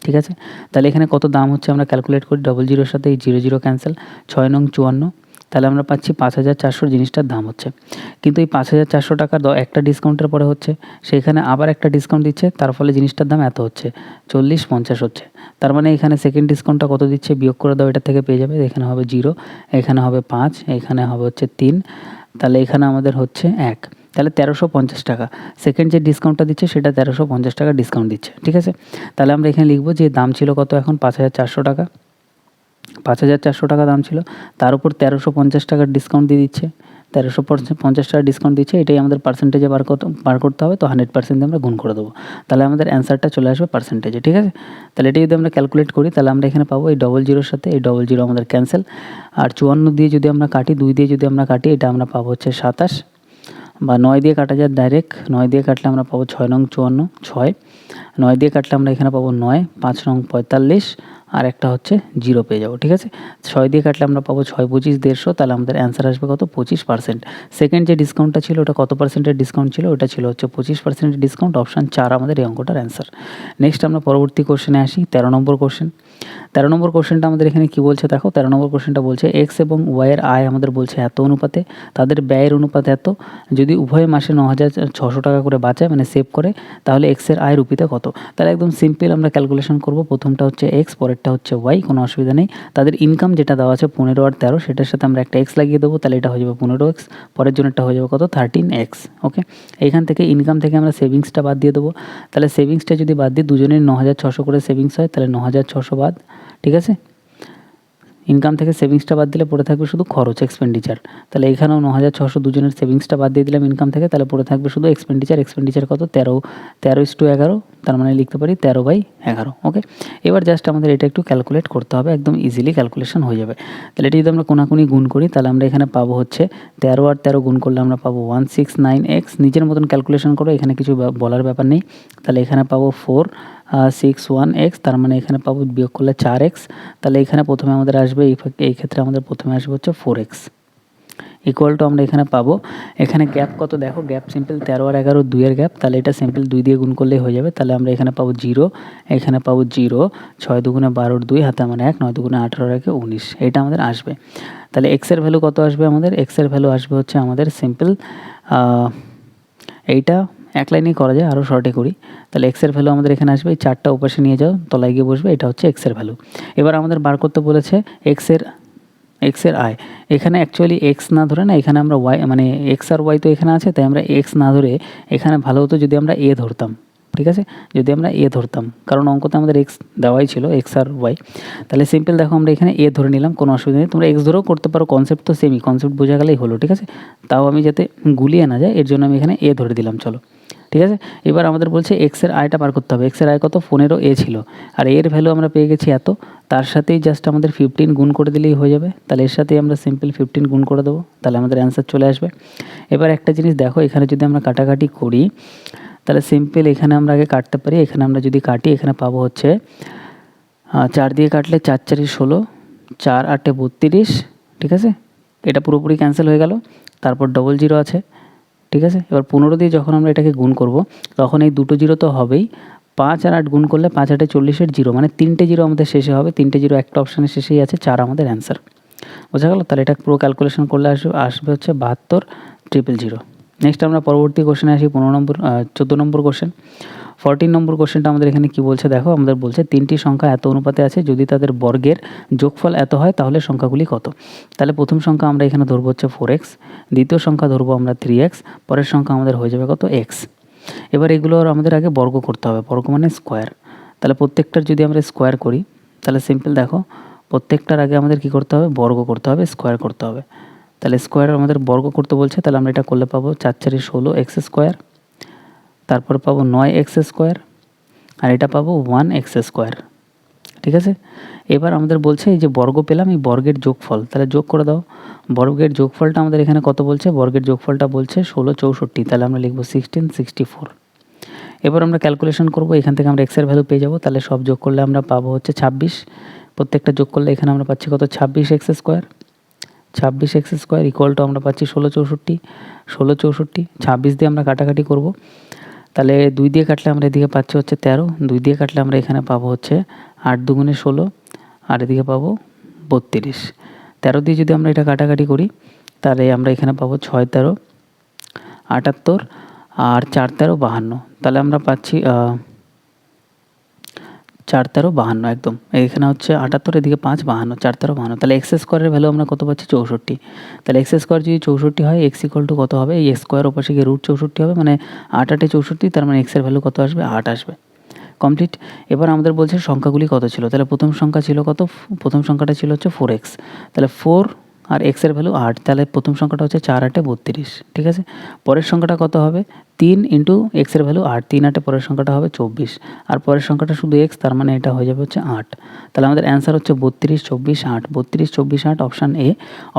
ঠিক আছে? তাহলে এখানে কত দাম হচ্ছে আমরা ক্যালকুলেট করি। 00 সাথে এই 00 ক্যান্সেল, 6 নং 54। তাহলে আমরা পাচ্ছি 5,400 জিনিসটার দাম হচ্ছে। কিন্তু এই 5,400 টাকার একটা ডিসকাউন্টের পরে হচ্ছে, সেইখানে আবার একটা ডিসকাউন্ট দিচ্ছে, তার ফলে জিনিসটার দাম এত হচ্ছে, 40-50 হচ্ছে। তার মানে এখানে সেকেন্ড ডিসকাউন্টটা কত দিচ্ছে বিয়োগ করে দাও, এটা থেকে পেয়ে যাবে। এখানে হবে 0, এখানে হবে 5, এখানে হবে হচ্ছে 3, তাহলে এখানে আমাদের হচ্ছে 1। তাহলে 1350 টাকা। সেকেন্ড যে ডিসকাউন্টটা দিচ্ছে সেটা 1350 টাকা ডিসকাউন্ট দিচ্ছে। ঠিক আছে? তাহলে আমরা এখানে লিখব যে দাম ছিল কত এখন? 5,400 টাকা। 5,400 টাকা দাম ছিল, তার উপর 1350 টাকার ডিসকাউন্ট দিয়ে দিচ্ছে। 1350 টাকা ডিসকাউন্ট দিচ্ছে, এটাই আমাদের পার্সেন্টেজে বার করতে হবে। তো 100% দিয়ে আমরা গুণ করে দেবো। তাহলে আমাদের অ্যান্সারটা চলে আসবে পার্সেন্টেজে। ঠিক আছে? তাহলে এটা যদি আমরা ক্যালকুলেট করি, তাহলে আমরা এখানে পাবো এই 00 সাথে এই 00 আমাদের ক্যান্সেল। আর 54 দিয়ে যদি আমরা কাটি, 2 দিয়ে যদি আমরা কাটি, এটা আমরা পাবো হচ্ছে 27, বা 9 দিয়ে কাটা যায় ডাইরেক্ট। 9 দিয়ে কাটলে আমরা পাবো 6 নং 54, 6। 9 দিয়ে কাটলে আমরা এখানে পাবো 9, 5 নং 45, আর একটা হচ্ছে 0 পেয়ে যাবো। ঠিক আছে? 6 দিয়ে কাটলে আমরা পাবো 6, 25, 150। তাহলে আমাদের অ্যান্সার আসবে কত? 25%। সেকেন্ড যে ডিসকাউন্টটা ছিল ওটা কত পার্সেন্টের ডিসকাউন্ট ছিল? ওটা ছিল হচ্ছে 25% ডিসকাউন্ট। অপশান 4 আমাদের এই অঙ্কটার অ্যান্সার। নেক্সট আমরা পরবর্তী কোশ্চেনে আসি, 13 নম্বর কোশ্চেন। 13 নম্বর কোশ্চেনটা আমাদের এখানে কী বলছে দেখো। 13 নম্বর কোশ্চেনটা বলছে এক্স এবং ওয়াইয়ের আয় আমাদের বলছে এত অনুপাতে, তাদের ব্যয়ের অনুপাত এত। যদি উভয় মাসে 9,600 টাকা করে বাঁচায়, মানে সেভ করে, তাহলে এক্সের আয় রুপিতে কত? তাহলে একদম সিম্পল আমরা ক্যালকুলেশন করব। প্রথমটা হচ্ছে এক্স, পরেরটা হচ্ছে ওয়াই, কোনো অসুবিধা নেই। তাদের ইনকাম যেটা দেওয়া আছে 15 আর 13, সেটার সাথে আমরা একটা এক্স লাগিয়ে দেবো, তাহলে এটা হয়ে যাবে 15x। পরের জন্যটা হয়ে যাবে কত? 13x। ওকে, এইখান থেকে ইনকাম থেকে আমরা সেভিংসটা বাদ দিয়ে দেবো। তাহলে সেভিংসটা যদি বাদ দিই, দুজনের 9,600 করে সেভিংস হয়, তাহলে 9,600 বাদ। ঠিক আছে? ইনকাম থেকে সেভিংসটা বাদ দিলে পড়ে থাকবে শুধু খরচ, এক্সপেন্ডিচার। তাহলে এখানেও 9,600 দুজনের সেভিংসটা বাদ দিয়ে দিলাম ইনকাম থেকে, তাহলে পড়ে থাকবে শুধু এক্সপেন্ডিচার। এক্সপেন্ডিচার কত? 13:11, তার মানে লিখতে পারি 13/11। ওকে, এবার জাস্ট আমাদের এটা একটু ক্যালকুলেট করতে হবে, একদম ইজিলি ক্যালকুলেশন হয়ে যাবে। তাহলে এটা যদি আমরা কোনাকুনি গুণ করি, তাহলে আমরা এখানে পাবো হচ্ছে 13 আর 13 গুণ করলে আমরা পাবো 169x। নিজের মতন ক্যালকুলেশন করো, এখানে কিছু বলার ব্যাপার নেই। তাহলে এখানে পাবো 461x, তার মানে এখানে পাবো বিয়োগ করলে 4x। তাহলে এখানে প্রথমে আমাদের আসবে, এই ক্ষেত্রে আমাদের প্রথমে আসবে হচ্ছে 4x ইকুয়াল টু আমরা এখানে পাবো। এখানে গ্যাপ কত দেখো, গ্যাপ সিম্পল 13 আর 11 2-এর গ্যাপ, তাহলে এটা সিম্পল 2 দিয়ে গুণ করলেই হয়ে যাবে। তাহলে আমরা এখানে পাবো 0, এখানে পাবো 0, 6 দুগুণে 12, 2 হাতে মানে 1, 9 দুগুণে 18, 19, এটা আমাদের আসবে। তাহলে এক্সের ভ্যালু কত আসবে আমাদের? এক্সের ভ্যালু আসবে হচ্ছে আমাদের সিম্পল, এইটা এক লাইনেই করা যায়, আরও শর্টে করি। তাহলে এক্সের ভ্যালু আমাদের এখানে আসবে, এই 4টা ওপাশে নিয়ে যাও, তলায় গিয়ে বসবে, এটা হচ্ছে এক্সের ভ্যালু। এবার আমাদের বার করতে বলেছে এক্সের আয়। এখানে অ্যাকচুয়ালি এক্স না ধরে না, এখানে আমরা ওয়াই, মানে এক্স আর ওয়াই তো এখানে আছে, তাই আমরা এক্স না ধরে এখানে ভালো হতো যদি আমরা এ ধরতাম। ঠিক আছে? যদি আমরা এ ধরতাম, কারণ অঙ্কতে আমাদের এক্স দেওয়াই ছিল, এক্স আর ওয়াই। তাহলে সিম্পল দেখো আমরা এখানে এ ধরে নিলাম, কোনো অসুবিধা নেই। তোমরা এক্স ধরেও করতে পারো, কনসেপ্ট তো সেমই, কনসেপ্ট বোঝা গেলেই হলো। ঠিক আছে? তাও আমি যাতে গুলিয়ে না যায়, এর জন্য আমি এখানে এ ধরে দিলাম। চলো, ঠিক আছে? এবার আমাদের বলছে এক্সের আয়টা বার করতে হবে। এক্সের আয় কত? 15 ছিল, আর এর ভ্যালু আমরা পেয়ে গেছি এত। তার সাথেই জাস্ট আমাদের 15 গুণ করে দিলেই হয়ে যাবে। তাহলে এর সাথেই আমরা সিম্পল 15 গুণ করে দেবো, তাহলে আমাদের অ্যান্সার চলে আসবে। এবার একটা জিনিস দেখো, এখানে যদি আমরা কাটাকাটি করি, তাহলে সিম্পল এখানে আমরা আগে কাটতে পারি। এখানে আমরা যদি কাটি, এখানে পাবো হচ্ছে 4 দিয়ে কাটলে 4 4 16, 4 8 32। ঠিক আছে? এটা পুরোপুরি ক্যান্সেল হয়ে গেল। তারপর 00 আছে। ঠিক আছে? এবার 15 দিয়ে যখন আমরা এটাকে গুণ করব, তখন এই দুটো জিরো তো হবেই। 5 আর 8 গুণ করলে 5 8 40-এর 0, মানে 3টে জিরো আমাদের শেষে হবে। 3টে জিরো একটা অপশানের শেষেই আছে, 4 আমাদের অ্যান্সার। বোঝা গেল? তাহলে এটা পুরো ক্যালকুলেশন করলে আসবে হচ্ছে 72,000। নেক্সট আমরা পরবর্তী কোশ্চেনে আসি, 14 নম্বর কোশ্চেন। 14 নম্বর কোশ্চেনটা আমাদের এখানে কি বলছে দেখো। আমাদের বলছে 3টি সংখ্যা এত অনুপাতে আছে, যদি তাদের বর্গের যোগফল এত হয়, তাহলে সংখ্যাগুলি কত? তাহলে প্রথম সংখ্যা আমরা এখানে ধরবো হচ্ছে 4x, দ্বিতীয় সংখ্যা ধরবো আমরা 3x, পরের সংখ্যা আমাদের হয়ে যাবে কত? x। এবার এগুলোর আমাদের আগে বর্গ করতে হবে, বর্গ মানে স্কোয়ার। তাহলে প্রত্যেকটার যদি আমরা স্কোয়ার করি, তাহলে সিম্পল দেখো, প্রত্যেকটার আগে আমাদের কী করতে হবে, বর্গ করতে হবে, স্কোয়ার করতে হবে। তাহলে স্কোয়ার আমাদের বর্গ করতে বলছে, তাহলে আমরা এটা করলে পাবো 4 4 16 এক্স স্কোয়ার, তারপর পাবো 9 এক্স স্কোয়ার, আর এটা পাবো 1 এক্স স্কোয়ার। ঠিক আছে, এবার আমাদের বলছে এই যে বর্গ পেলাম, এই বর্গের যোগফল, তাহলে যোগ করে দাও। বর্গের যোগফলটা আমাদের এখানে কত বলছে, বর্গের যোগফলটা বলছে 16 64, তাহলে আমরা লিখবো 1664। এবার আমরা ক্যালকুলেশন করব, এখান থেকে আমরা এক্সের ভ্যালু পেয়ে যাবো, তাহলে সব যোগ করলে আমরা পাবো হচ্ছে 26, প্রত্যেকটা যোগ করলে এখানে আমরা পাচ্ছি কত, 26 x square, 26 x square equal to আমরা পাচ্ছি 16 64, 16 64, 26 দিয়ে আমরা কাটাকাটি করব, তাহলে 2 দিয়ে কাটলে আমরা এদিকে পাচ্ছি হচ্ছে 13, 2 দিয়ে কাটলে আমরা এখানে পাবো হচ্ছে 8 দুগুণে 16, আর এদিকে পাবো 32, 13 দিয়ে যদি আমরা এটা কাটাকাটি করি তাহলে আমরা এখানে পাবো 6 13 78, আর 4 13 52, তাহলে আমরা পাচ্ছি 4 13 52 একদম, এখানে হচ্ছে 78, এদিকে 5 52, 4 13 52, তাহলে এক্স স্কোয়ারের ভ্যালু আমরা কত পাচ্ছি, 64। তাহলে এক্স স্কোয়ার যদি 64 হয়, এক্স ইকুয়াল টু কত হবে, এই এক্স স্কোয়ার ওপাশে গিয়ে রুট 64 হবে, মানে 8 8 64, তার মানে এক্সের ভ্যালু কত আসবে, 8 আসবে। কমপ্লিট। এবার আমাদের বলছে সংখ্যাগুলি কত ছিল, তাহলে প্রথম সংখ্যা ছিল কত, প্রথম সংখ্যাটা ছিল হচ্ছে 4x, তাহলে 4 আর এক্সের ভ্যালু 8, তাহলে প্রথম সংখ্যাটা হচ্ছে 4 8 32। ঠিক আছে, পরের সংখ্যাটা কত হবে, 3 ইন্টু এক্সের ভ্যালু 8, 3 8 পরের সংখ্যাটা হবে 24, আর পরের সংখ্যাটা শুধু এক্স, তার মানে এটা হয়ে যাবে হচ্ছে 8। তাহলে আমাদের অ্যান্সার হচ্ছে 32 24 8, 32 24 8, অপশান এ।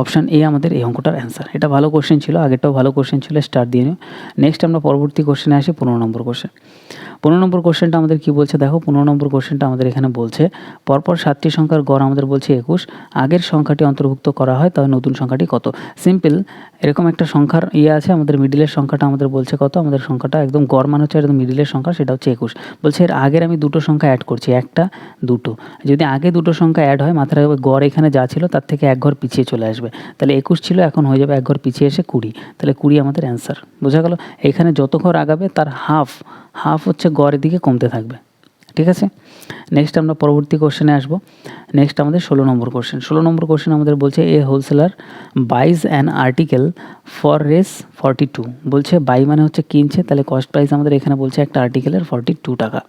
অপশান এ আমাদের এই অঙ্কটার অ্যান্সার। এটা ভালো কোশ্চেন ছিল, আগেরটাও ভালো কোশ্চেন ছিল, স্টার দিয়ে নিও। নেক্সট আমরা পরবর্তী কোশ্চেনে আসি, 15 নম্বর কোশ্চেন। 15 নম্বর কোশ্চেনটা আমাদের কী বলছে দেখো, 15 নম্বর কোশ্চেনটা আমাদের এখানে বলছে পরপর 7টি সংখ্যার গড় আমাদের বলছে 21, আগের সংখ্যাটি অন্তর্ভুক্ত করা হয় তবে নতুন সংখ্যাটি কত। সিম্পল, এরকম একটা সংখ্যার আছে, আমাদের মিডিলের সংখ্যাটা আমাদের বলছে কত, আমাদের সংখ্যাটা একদম গড় মান হচ্ছে একদম মিডিলের সংখ্যা, সেটা হচ্ছে 21। বলছে এর আগের আমি দুটো সংখ্যা অ্যাড করছি, একটা দুটো, যদি আগে দুটো সংখ্যা অ্যাড হয় মাথায় রাখবে গড় এখানে যা ছিল তার থেকে এক ঘর পিছিয়ে চলে আসবে, তাহলে 21 ছিল, এখন হয়ে যাবে এক ঘর পিছিয়ে এসে 20, তাহলে 20 আমাদের অ্যান্সার। বোঝা গেল, এখানে যত ঘর আগাবে তার হাফ হচ্ছে গড়ের দিকে কমতে থাকবে। ঠিক আছে, নেক্সট আমরা পরবর্তী কোশ্চেনে আসবো। নেক্সট আমাদের 16 নম্বর কোশ্চেন। 16 নম্বর কোশ্চেন আমাদের বলছে a wholesaler buys an article for Rs 42, বলছে বাই মানে হচ্ছে কিনছে, তাহলে কস্ট প্রাইস আমাদের এখানে বলছে একটা আর্টিকেলের 42 টাকা।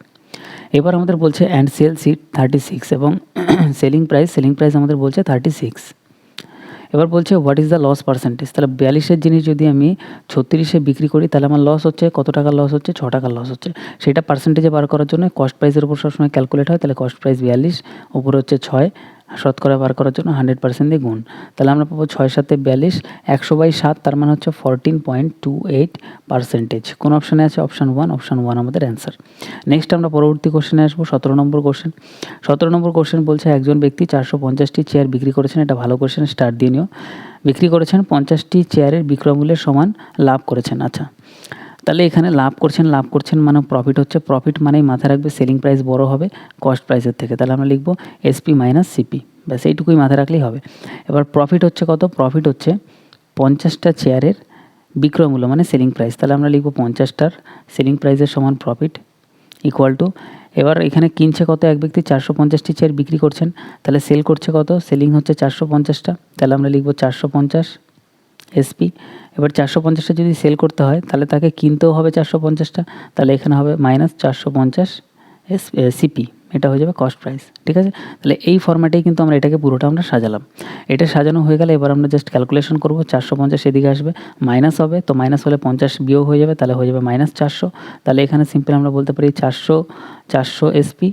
এবার আমাদের বলছে অ্যান্ড সেল সিট 36, এবং সেলিং প্রাইস আমাদের বলছে 36। এবার বলছে what is the loss percentage, তাহলে 42-এর জিনিস যদি আমি 36-এ বিক্রি করি তাহলে আমার লস হচ্ছে কত টাকার লস হচ্ছে, 6 টাকার লস হচ্ছে। সেটা পার্সেন্টেজে বার করার জন্য কস্ট প্রাইসের উপর সবসময় ক্যালকুলেট হয়, তাহলে কস্ট প্রাইস 42, উপরে হচ্ছে 6, শতকরা বার করার জন্য 100% দিয়ে গুণ, তাহলে আমরা পাবো 6 7 42, 100/7, তার মানে হচ্ছে 14.28%। কোন অপশানে আছে, অপশান 1, অপশান 1 আমাদের অ্যান্সার। নেক্সট আমরা পরবর্তী কোশ্চেনে আসবো, 17 নম্বর কোশ্চেন। 17 নম্বর কোশ্চেন বলছে একজন ব্যক্তি 450টি চেয়ার বিক্রি করেছেন, এটা ভালো কোশ্চেন, স্টার দিয়ে নিও। বিক্রি করেছেন 50টি চেয়ারের বিক্রয় মূল্যের সমান লাভ করেছেন। আচ্ছা, তাহলে এখানে লাভ করছেন মানে প্রফিট হচ্ছে, প্রফিট মানেই মাথায় রাখবে সেলিং প্রাইস বড় হবে কস্ট প্রাইসের থেকে, তাহলে আমরা লিখবো এসপি মাইনাস সিপি, ব্যাস এইটুকুই মাথায় রাখলেই হবে। এবার প্রফিট হচ্ছে কত, প্রফিট হচ্ছে 50টা চেয়ারের বিক্রয় মূল্য মানে সেলিং প্রাইস, তাহলে আমরা লিখবো 50টার সেলিং প্রাইসের সমান প্রফিট ইকুয়াল টু, এবার এখানে কিনছে কত, এক ব্যক্তি 450টি চেয়ার বিক্রি করছেন, তাহলে সেল করছে কত, সেলিং হচ্ছে 450টা, তাহলে আমরা লিখবো 450 এসপি। এবার 450টা যদি সেল করতে হয় তাহলে তাকে কিনতেও হবে 450টা, তাহলে এখানে হবে মাইনাস 450 সিপি, এটা হয়ে যাবে কস্ট প্রাইস। ঠিক আছে, তাহলে এই ফরম্যাটেই কিন্তু আমরা এটাকে পুরোটা আমরা সাজালাম। এটা সাজানো হয়ে গেলে এবার আমরা জাস্ট ক্যালকুলেশন করব, 450 এদিকে আসবে, মাইনাস হবে, তো মাইনাস হলে 50 বিয়োগ হয়ে যাবে, তাহলে হয়ে যাবে মাইনাস 400, তাহলে এখানে সিম্পল আমরা বলতে পারি 400 এসপি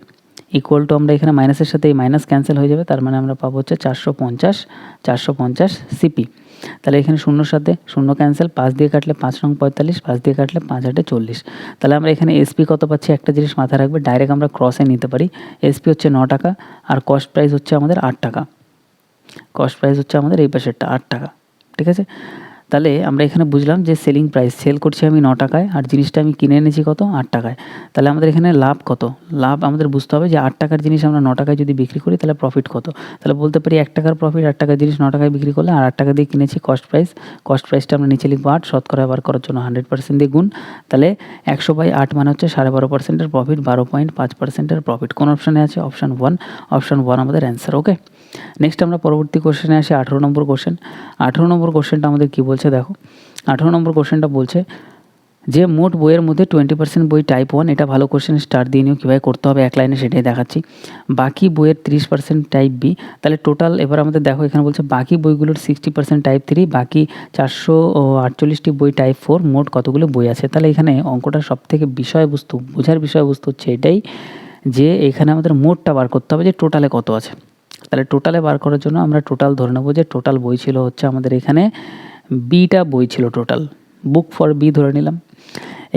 ইকুয়াল টু, আমরা এখানে মাইনাসের সাথে এই মাইনাস ক্যান্সেল হয়ে যাবে, তার মানে আমরা পাবো হচ্ছে 450 সিপি। তাহলে এখানে শূন্যর সাথে শূন্য ক্যান্সেল, 5 দিয়ে কাটলে 5 রং 45, 5 দিয়ে কাটলে 5 8 40, তাহলে আমরা এখানে এসপি কত পাচ্ছি, একটা জিনিস মাথায় রাখবে, ডাইরেক্ট আমরা ক্রসে নিতে পারি, এসপি হচ্ছে 9 টাকা, আর কস্ট প্রাইস হচ্ছে আমাদের 8 টাকা, কস্ট প্রাইস হচ্ছে আমাদের এই পাশেরটা 8 টাকা। ঠিক আছে, তাহলে আমরা এখানে বুঝলাম যে সেলিং প্রাইস, সেল করছি আমি 9 টাকায়, আর জিনিসটা আমি কিনে এনেছি কত, 8 টাকায়, তাহলে আমাদের এখানে লাভ কত, লাভ আমাদের বুঝতে হবে যে 8 টাকার জিনিস আমরা 9 টাকায় যদি বিক্রি করি তাহলে প্রফিট কত, তাহলে বলতে পারি 1 টাকার প্রফিট, 8 টাকার জিনিস 9 টাকায় বিক্রি করলে, আর 8 টাকা দিয়ে কিনেছি কস্ট প্রাইসটা আমরা নিচে লিখবো 8, শতকরা বার করার জন্য 100% দিয়ে গুণ, তাহলে 100/8 মানে হচ্ছে 12.5%-এর প্রফিট, 12.5%-এর প্রফিট। কোন অপশানে আছে, অপশান 1, অপশান 1 আমাদের অ্যান্সার। ওকে, নেক্সট আমরা পরবর্তী কোশ্চেনে আসি, 18 নম্বর কোশ্চেন। 18 নম্বর কোশ্চেনটা আমাদের কী বলছে দেখো, 18 নম্বর কোশ্চেনটা বলছে যে মোট বইয়ের মধ্যে 20% বই টাইপ 1, এটা ভালো কোশ্চেন, স্টার দিয়ে নিও, কীভাবে করতে হবে এক লাইনে সেটাই দেখাচ্ছি। বাকি বইয়ের 30% টাইপ বি, তাহলে টোটাল এবার আমাদের দেখো এখানে বলছে বাকি বইগুলোর 60% টাইপ 3, বাকি 448টি বই টাইপ 4, মোট কতগুলো বই আছে। তাহলে এখানে অঙ্কটা সবথেকে বিষয়বস্তু, বোঝার বিষয়বস্তু হচ্ছে এটাই যে এখানে আমাদের মোটটা বার করতে হবে যে টোটালে কত আছে। তাহলে টোটালে বার করার জন্য আমরা টোটাল ধরে নেবো যে টোটাল বই ছিল হচ্ছে আমাদের এখানে বিটা বই ছিল টোটাল, বুক ফর বি ধরে নিলাম।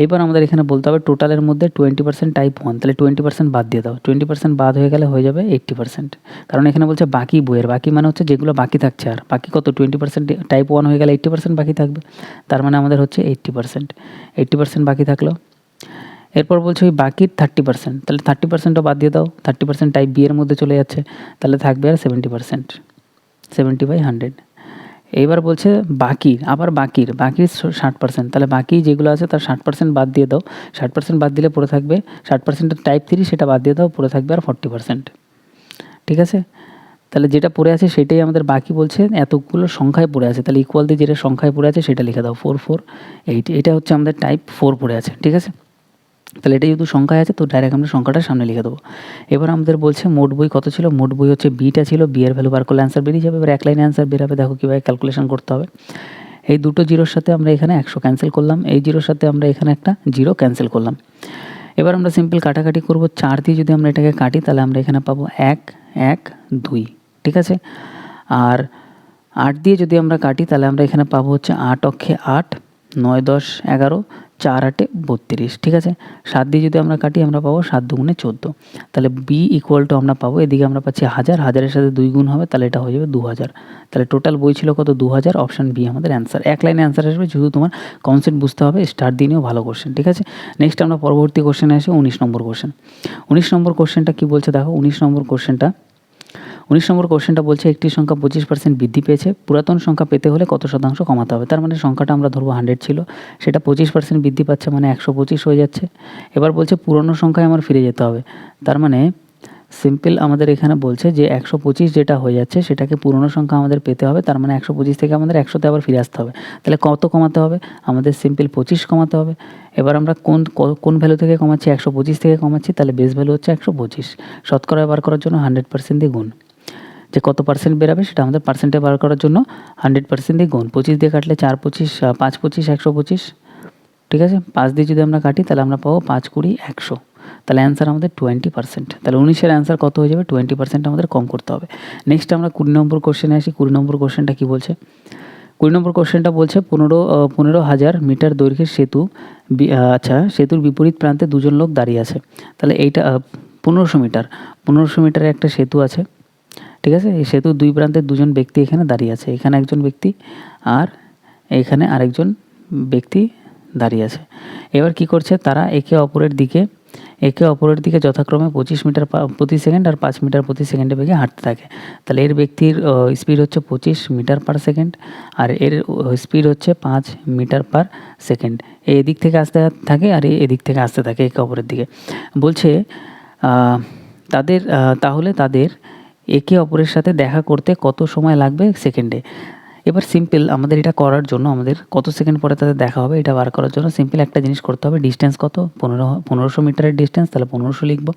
এইবার আমাদের এখানে বলতে হবে টোটালের মধ্যে 20% টাইপ 1, তাহলে 20% বাদ দিয়ে দাও। 20% বাদ হয়ে গেলে হয়ে যাবে 80%, কারণ এখানে বলছে বাকি বইয়ের, বাকি মানে হচ্ছে যেগুলো বাকি থাকছে, আর বাকি কত 20% টাইপ 1 হয়ে গেলে 80% বাকি থাকবে, তার মানে আমাদের হচ্ছে 80% বাকি থাকলো। এরপর বলছে ওই বাকির 30%, তাহলে 30%ও বাদ দিয়ে দাও। 30% টাইপ বি এর মধ্যে চলে যাচ্ছে, তাহলে থাকবে আর 70%, 70/100। এইবার বলছে বাকির, আবার বাকির 60%, তাহলে বাকি যেগুলো আছে তার 60% বাদ দিয়ে দাও। 60% বাদ দিলে পড়ে থাকবে 60% টাইপ 3, সেটা বাদ দিয়ে দাও, পড়ে থাকবে আর 40%। ঠিক আছে, তাহলে যেটা পড়ে আছে সেটাই আমাদের বাকি বলছে, এতগুলো সংখ্যায় পড়ে আছে, তাহলে ইকুয়াল দিয়ে যেটা সংখ্যায় পড়ে আছে সেটা লিখে দাও, 448, এটা হচ্ছে আমাদের টাইপ 4 পড়ে আছে। ঠিক আছে, তাহলে এটা যেহেতু সংখ্যায় আছে তো ডাইরেক্ট আমরা সংখ্যাটা সামনে লিখে দেবো। এবার আমাদের বলছে মোট বই কত ছিল, মোট বই হচ্ছে বিটা ছিল, বি এর ভ্যালু বার করলে অ্যান্সার বেরিয়ে যাবে। এবার এক লাইনে অ্যান্সার বেরোবে, দেখো কীভাবে ক্যালকুলেশন করতে হবে। এই দুটো জিরোর সাথে আমরা এখানে 100 ক্যান্সেল করলাম, এই জিরোর সাথে আমরা এখানে একটা জিরো ক্যান্সেল করলাম। এবার আমরা সিম্পল কাটাকাটি করব, 4 দিয়ে যদি আমরা এটাকে কাটি তাহলে আমরা এখানে পাবো 1, 1, 2। ঠিক আছে, আর 8 দিয়ে যদি আমরা কাটি তাহলে আমরা এখানে পাবো হচ্ছে 8 অক্ষে 8, 9, 10, 11, 4, 8, 32। ঠিক আছে, 7 দিয়ে যদি আমরা কাটি আমরা পাবো 7 দুগুণে 14, তাহলে বি ইকুয়াল টু আমরা পাবো, এদিকে আমরা পাচ্ছি 1000, 1000-এর সাথে 2 গুণ হবে, তাহলে এটা হয়ে যাবে 2000। তাহলে টোটাল বই ছিল কত, 2000, অপশান বি আমাদের অ্যান্সার। এক লাইনে অ্যান্সার আসবে, শুধু তোমার কনসেপ্ট বুঝতে হবে, স্টার দিয়ে নিও, ভালো কোশ্চেন। ঠিক আছে, নেক্সট আমরা পরবর্তী কোশ্চেনে আসি, 19 নম্বর কোশ্চেন। 19 নম্বর কোশ্চেনটা কী বলছে দেখো, 19 নম্বর কোশ্চেনটা বলছে একটি সংখ্যা 25% বৃদ্ধি পেয়েছে, পুরাতন সংখ্যা পেতে হলে কত শতাংশ কমাতে হবে। তার মানে সংখ্যাটা আমরা ধরবো 100 ছিল, সেটা 25% বৃদ্ধি পাচ্ছে, মানে 125 হয়ে যাচ্ছে। এবার বলছে পুরনো সংখ্যায় আমার ফিরে যেতে হবে, তার মানে সিম্পল আমাদের এখানে বলছে যে 125 যেটা হয়ে যাচ্ছে সেটাকে পুরনো সংখ্যা আমাদের পেতে হবে, তার মানে 125 থেকে আমাদের 100-তে আবার ফিরে আসতে হবে। তাহলে কত কমাতে হবে, আমাদের সিম্পল 25 কমাতে হবে। এবার আমরা কোন ভ্যালু থেকে কমাচ্ছি, 125 থেকে কমাচ্ছি, তাহলে বেস ভ্যালু হচ্ছে 125। শতকরা বার করার জন্য 100% দিয়ে গুণ, যে কত পার্সেন্ট বেরাবে সেটা আমাদের পার্সেন্টে বার করার জন্য 100% দিয়ে গুণ। 25 দিয়ে কাটলে 4 25, 5 25, 125। ঠিক আছে, 5 দিয়ে যদি আমরা কাটি তাহলে আমরা পাবো 5 20 100, তাহলে অ্যান্সার আমাদের 20%। তাহলে 19-এর অ্যান্সার কত হয়ে যাবে, 20% আমাদের কম করতে হবে। নেক্সট আমরা 20 নম্বর কোশ্চেনে আসি। 20 নম্বর কোশ্চেনটা কী বলছে, 20 নম্বর কোশ্চেনটা বলছে 15,000 মিটার দৈর্ঘ্যের সেতু, আচ্ছা সেতুর বিপরীত প্রান্তে দুজন লোক দাঁড়িয়ে আছে। তাহলে এইটা 1500 মিটারের একটা সেতু আছে। ঠিক আছে, এই সেতুর দুই প্রান্তে দুজন ব্যক্তি এখানে দাঁড়িয়ে আছে, এখানে একজন ব্যক্তি আর এখানে আরেকজন ব্যক্তি দাঁড়িয়ে আছে। এবার কি করছে তারা, একে অপরের দিকে যথাক্রমে 25 মিটার প্রতি সেকেন্ড আর 5 মিটার প্রতি সেকেন্ডে বেগে হাঁটতে থাকে। তাহলে এর ব্যক্তির স্পিড হচ্ছে 25 মিটার পার সেকেন্ড আর এর স্পিড হচ্ছে 5 মিটার পার সেকেন্ড। এদিক থেকে আসতে থাকে আর এদিক থেকে আসতে থাকে একে অপরের দিকে। বলছে তাহলে তাদের একে অপরের সাথে দেখা করতে কত সময় লাগবে সেকেন্ডে। এবার সিম্পল আমাদের এটা করার জন্য আমাদের কত সেকেন্ড পরে তাদের দেখা হবে এটা বার করার জন্য সিম্পল একটা জিনিস করতে হবে, ডিস্টেন্স কত, 1500 মিটারের ডিস্টেন্স, তাহলে 1500 লিখব।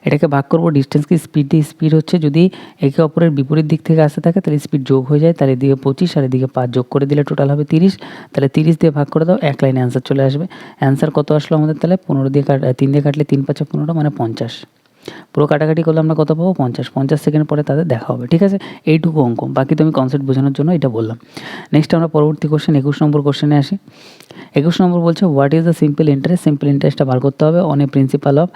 এটাকে ভাগ করব ডিস্টেন্স কি স্পিড দিয়ে, স্পিড হচ্ছে যদি একে অপরের বিপরীত দিক থেকে আসতে থাকে তাহলে স্পিড যোগ হয়ে যায়, তাহলে এদিকে 25 আর এদিকে 5 যোগ করে দিলে টোটাল হবে 30, তাহলে 30 দিয়ে ভাগ করে দাও, এক লাইনে অ্যান্সার চলে আসবে। অ্যান্সার কত আসলো আমাদের, তাহলে 3 দিয়ে কাটলে 3 5 15 মানে 50। পুরো কাটাকাটি করলে আমরা কত পাবো, 50 সেকেন্ড পরে তাদের দেখা হবে। ঠিক আছে, এইটুকু অঙ্ক, বাকি তো আমি কনসেপ্ট বোঝানোর জন্য এটা বললাম। নেক্সট আমরা পরবর্তী কোশ্চেন 21 নম্বর কোশ্চেনে আসি। 21 নম্বর বলছে what is the simple interest, simple ইন্টারেস্টটা বার করতে হবে অন এ প্রিন্সিপাল অফ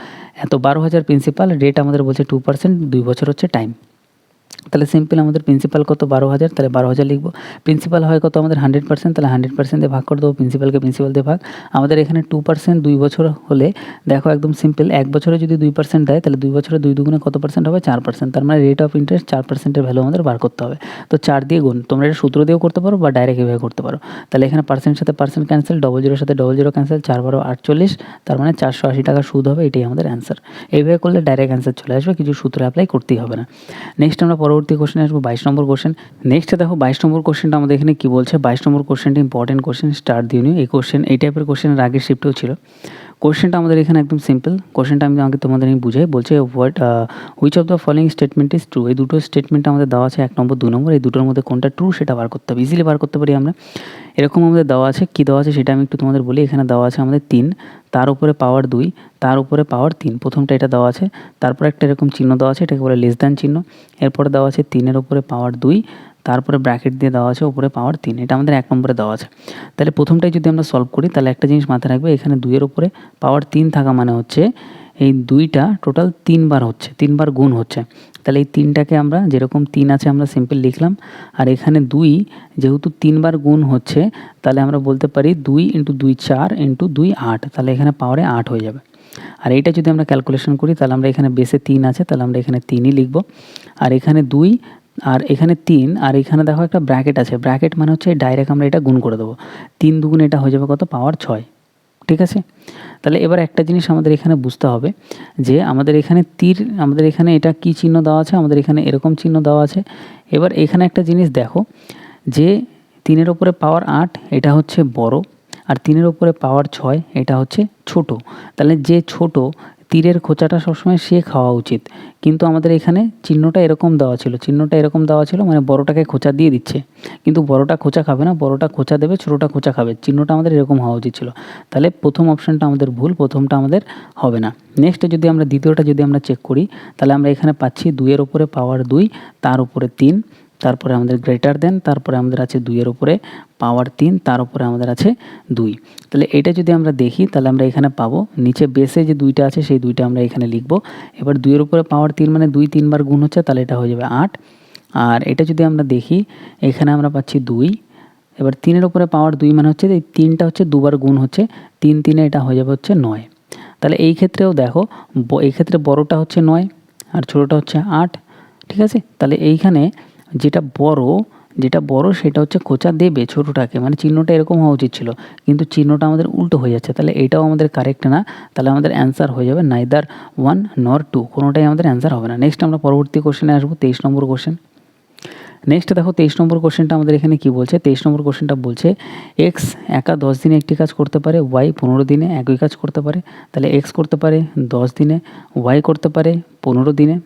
এত 12,000 প্রিন্সিপাল, রেট আমাদের বলছে 2%, 2 বছর হচ্ছে টাইম। তাহলে সিম্পল আমাদের প্রিন্সিপাল কত 12,000, তাহলে 12,000 লিখবো। প্রিন্সিপাল হয় কত আমাদের 100%, তাহলে 100% দিয়ে ভাগ করে দেবো, প্রিন্সিপালকে প্রিন্সিপাল দিয়ে ভাগ। আমাদের এখানে 2%, 2 বছর হলে দেখো একদম সিম্পল, 1 বছরে যদি 2% দেয় তাহলে 2 বছরে 2 দুগুণে কত পার্সেন্ট হবে, 4%। তার মানে রেট অফ ইন্টারেস্ট 4%-এর ভ্যালু আমাদের বার করতে হবে। তো 4 দিয়ে গুণ, তোমরা এটা সূত্র দিয়েও করতে পারো বা ডাইরেক্ট এভাবে করতে পারো। তাহলে এখানে পার্সেন্টের সাথে পার্সেন্ট ক্যান্সেল, 00 সাথে 00 ক্যান্সেল, 4 12 48, তার মানে 480 টাকা সুদ হবে, এটাই আমাদের অ্যান্সার। এইভাবে করলে ডাইরেক্ট অ্যান্সার চলে আসবে, কিছু সূত্র অ্যাপ্লাই করতেই হবে না। নেক্সট আমরা পরবর্তী কোশ্চেনে আসবো 22 নম্বর কোশ্চেন। নেক্সট দেখো 22 নম্বর কোশ্চেনটা আমাদের এখানে কী বলছে। 22 নম্বর কোশ্চেনটা ইম্পর্টেন্ট কোশ্চেন, স্টার দিয়ে নিও। এই টাইপের কোশ্চেনের আগের শিফটেও ছিল। কোশ্চেনটা আমাদের এখানে একদম সিম্পল। কোশ্চেনটা তোমাদের বুঝাই। বলছে which of the following statement is true. এই দুটো স্টেটমেন্ট আমাদের দেওয়া আছে, 1 নম্বর 2 নম্বর। এই দুটোর মধ্যে কোনটা ট্রু সেটা বার করতে হবে। ইজিলি বার করতে পারি আমরা। এরকম আমাদের দেওয়া আছে, কী দেওয়া আছে সেটা আমি একটু তোমাদের বলি। এখানে দেওয়া আছে আমাদের 3, তার উপরে পাওয়ার 2, তার উপরে পাওয়ার 3। প্রথমটা এটা দেওয়া আছে, তারপরে একটা এরকম চিহ্ন দেওয়া আছে, এটাকে বলে লেস দ্যান চিহ্ন। এরপরে দেওয়া আছে 3-এর উপরে পাওয়ার 2, তারপরে ব্র্যাকেট দিয়ে দেওয়া আছে উপরে পাওয়ার 3। এটা আমাদের 1 নম্বরে দেওয়া আছে। তাহলে প্রথমটাই যদি আমরা সলভ করি, তাহলে একটা জিনিস মাথায় রাখবে, এখানে 2-এর উপরে পাওয়ার 3 থাকা মানে হচ্ছে এই 2টা টোটাল 3 বার হচ্ছে, 3 বার গুণ হচ্ছে। তাহলে এই 3টাকে আমরা যেরকম 3 আছে আমরা সিম্পল লিখলাম, আর এখানে 2 যেহেতু 3 বার গুণ হচ্ছে, তাহলে আমরা বলতে পারি 2 × 2 4 × 2 8। তাহলে এখানে পাওয়ারে 8 হয়ে যাবে। আর এইটা যদি আমরা ক্যালকুলেশন করি, তাহলে আমরা এখানে বেসে 3 আছে, তাহলে আমরা এখানে 3ই লিখব। আর এখানে 2, আর এখানে 3, আর এখানে দেখো একটা ব্র্যাকেট আছে। ব্র্যাকেট মানে হচ্ছে ডাইরেক্ট আমরা এটা গুণ করে দেবো। 3 2 এটা হয়ে যাবে কত, পাওয়ার 6। ঠিক আছে। তাহলে এবার একটা জিনিস আমাদের এখানে বুঝতে হবে যে আমাদের এখানে আমাদের এখানে এটা কি চিহ্ন দেওয়া আছে, আমাদের এখানে এরকম চিহ্ন দেওয়া আছে। এবার এখানে একটা জিনিস দেখো যে 3-এর উপরে পাওয়ার 8 এটা হচ্ছে বড়, আর 3-এর উপরে পাওয়ার 6 এটা হচ্ছে ছোট। তাহলে যে ছোট, তীরের খোঁচাটা সবসময় সে খাওয়া উচিত। কিন্তু আমাদের এখানে চিহ্নটা এরকম দেওয়া ছিল, মানে বড়টাকে খোঁচা দিয়ে দিচ্ছে। কিন্তু বড়টা খোঁচা খাবে না, বড়টা খোঁচা দেবে, ছোটোটা খোঁচা খাবে। চিহ্নটা আমাদের এরকম হওয়া উচিত ছিল। তাহলে প্রথম অপশানটা আমাদের ভুল, প্রথমটা আমাদের হবে না। নেক্সট যদি আমরা দ্বিতীয়টা চেক করি, তাহলে আমরা এখানে পাচ্ছি 2-এর উপরে পাওয়ার 2, তার উপরে 3, তারপরে আমাদের গ্রেটার দেন, তারপরে আমাদের আছে 2-এর উপরে পাওয়ার 3, তার উপরে আমাদের আছে 2। তাহলে এটা যদি আমরা দেখি, তাহলে আমরা এখানে পাবো নিচে বেসে যে 2টা আছে সেই 2টা আমরা এখানে লিখব। এবার 2-এর উপরে পাওয়ার 3 মানে 2 3 বার গুণ হচ্ছে, তাহলে এটা হয়ে যাবে 8। আর এটা যদি আমরা দেখি, এখানে আমরা পাচ্ছি 2। এবার 3-এর উপরে পাওয়ার 2 মানে হচ্ছে এই 3টা হচ্ছে 2 বার গুণ হচ্ছে, 3 3 এটা হয়ে যাবে হচ্ছে 9। তাহলে এই ক্ষেত্রেও দেখো, এই ক্ষেত্রে বড়টা হচ্ছে 9 আর ছোটোটা হচ্ছে 8। ঠিক আছে। তাহলে এইখানে যেটা বড় সেটা হচ্ছে খোঁচা দেবে ছোটোটাকে, মানে চিহ্নটা এরকম হওয়া উচিত ছিল, কিন্তু চিহ্নটা আমাদের উল্টো হয়ে যাচ্ছে। তাহলে এটাও আমাদের কারেক্ট না। তাহলে আমাদের অ্যান্সার হয়ে যাবে নাইদার 1 নর 2, কোনোটাই আমাদের অ্যান্সার হবে না। নেক্সট আমরা পরবর্তী কোশ্চেনে আসবো, 23 নম্বর কোশ্চেন। নেক্সট দেখো 23 নম্বর কোশ্চেনটা আমাদের এখানে কি বলছে। 23 নম্বর কোশ্চেনটা বলছে এক্স একা 10 দিনে একটি কাজ করতে পারে, ওয়াই 15 দিনে একই কাজ করতে পারে। তাহলে এক্স করতে পারে 10 দিনে, ওয়াই করতে পারে 15 দিনে।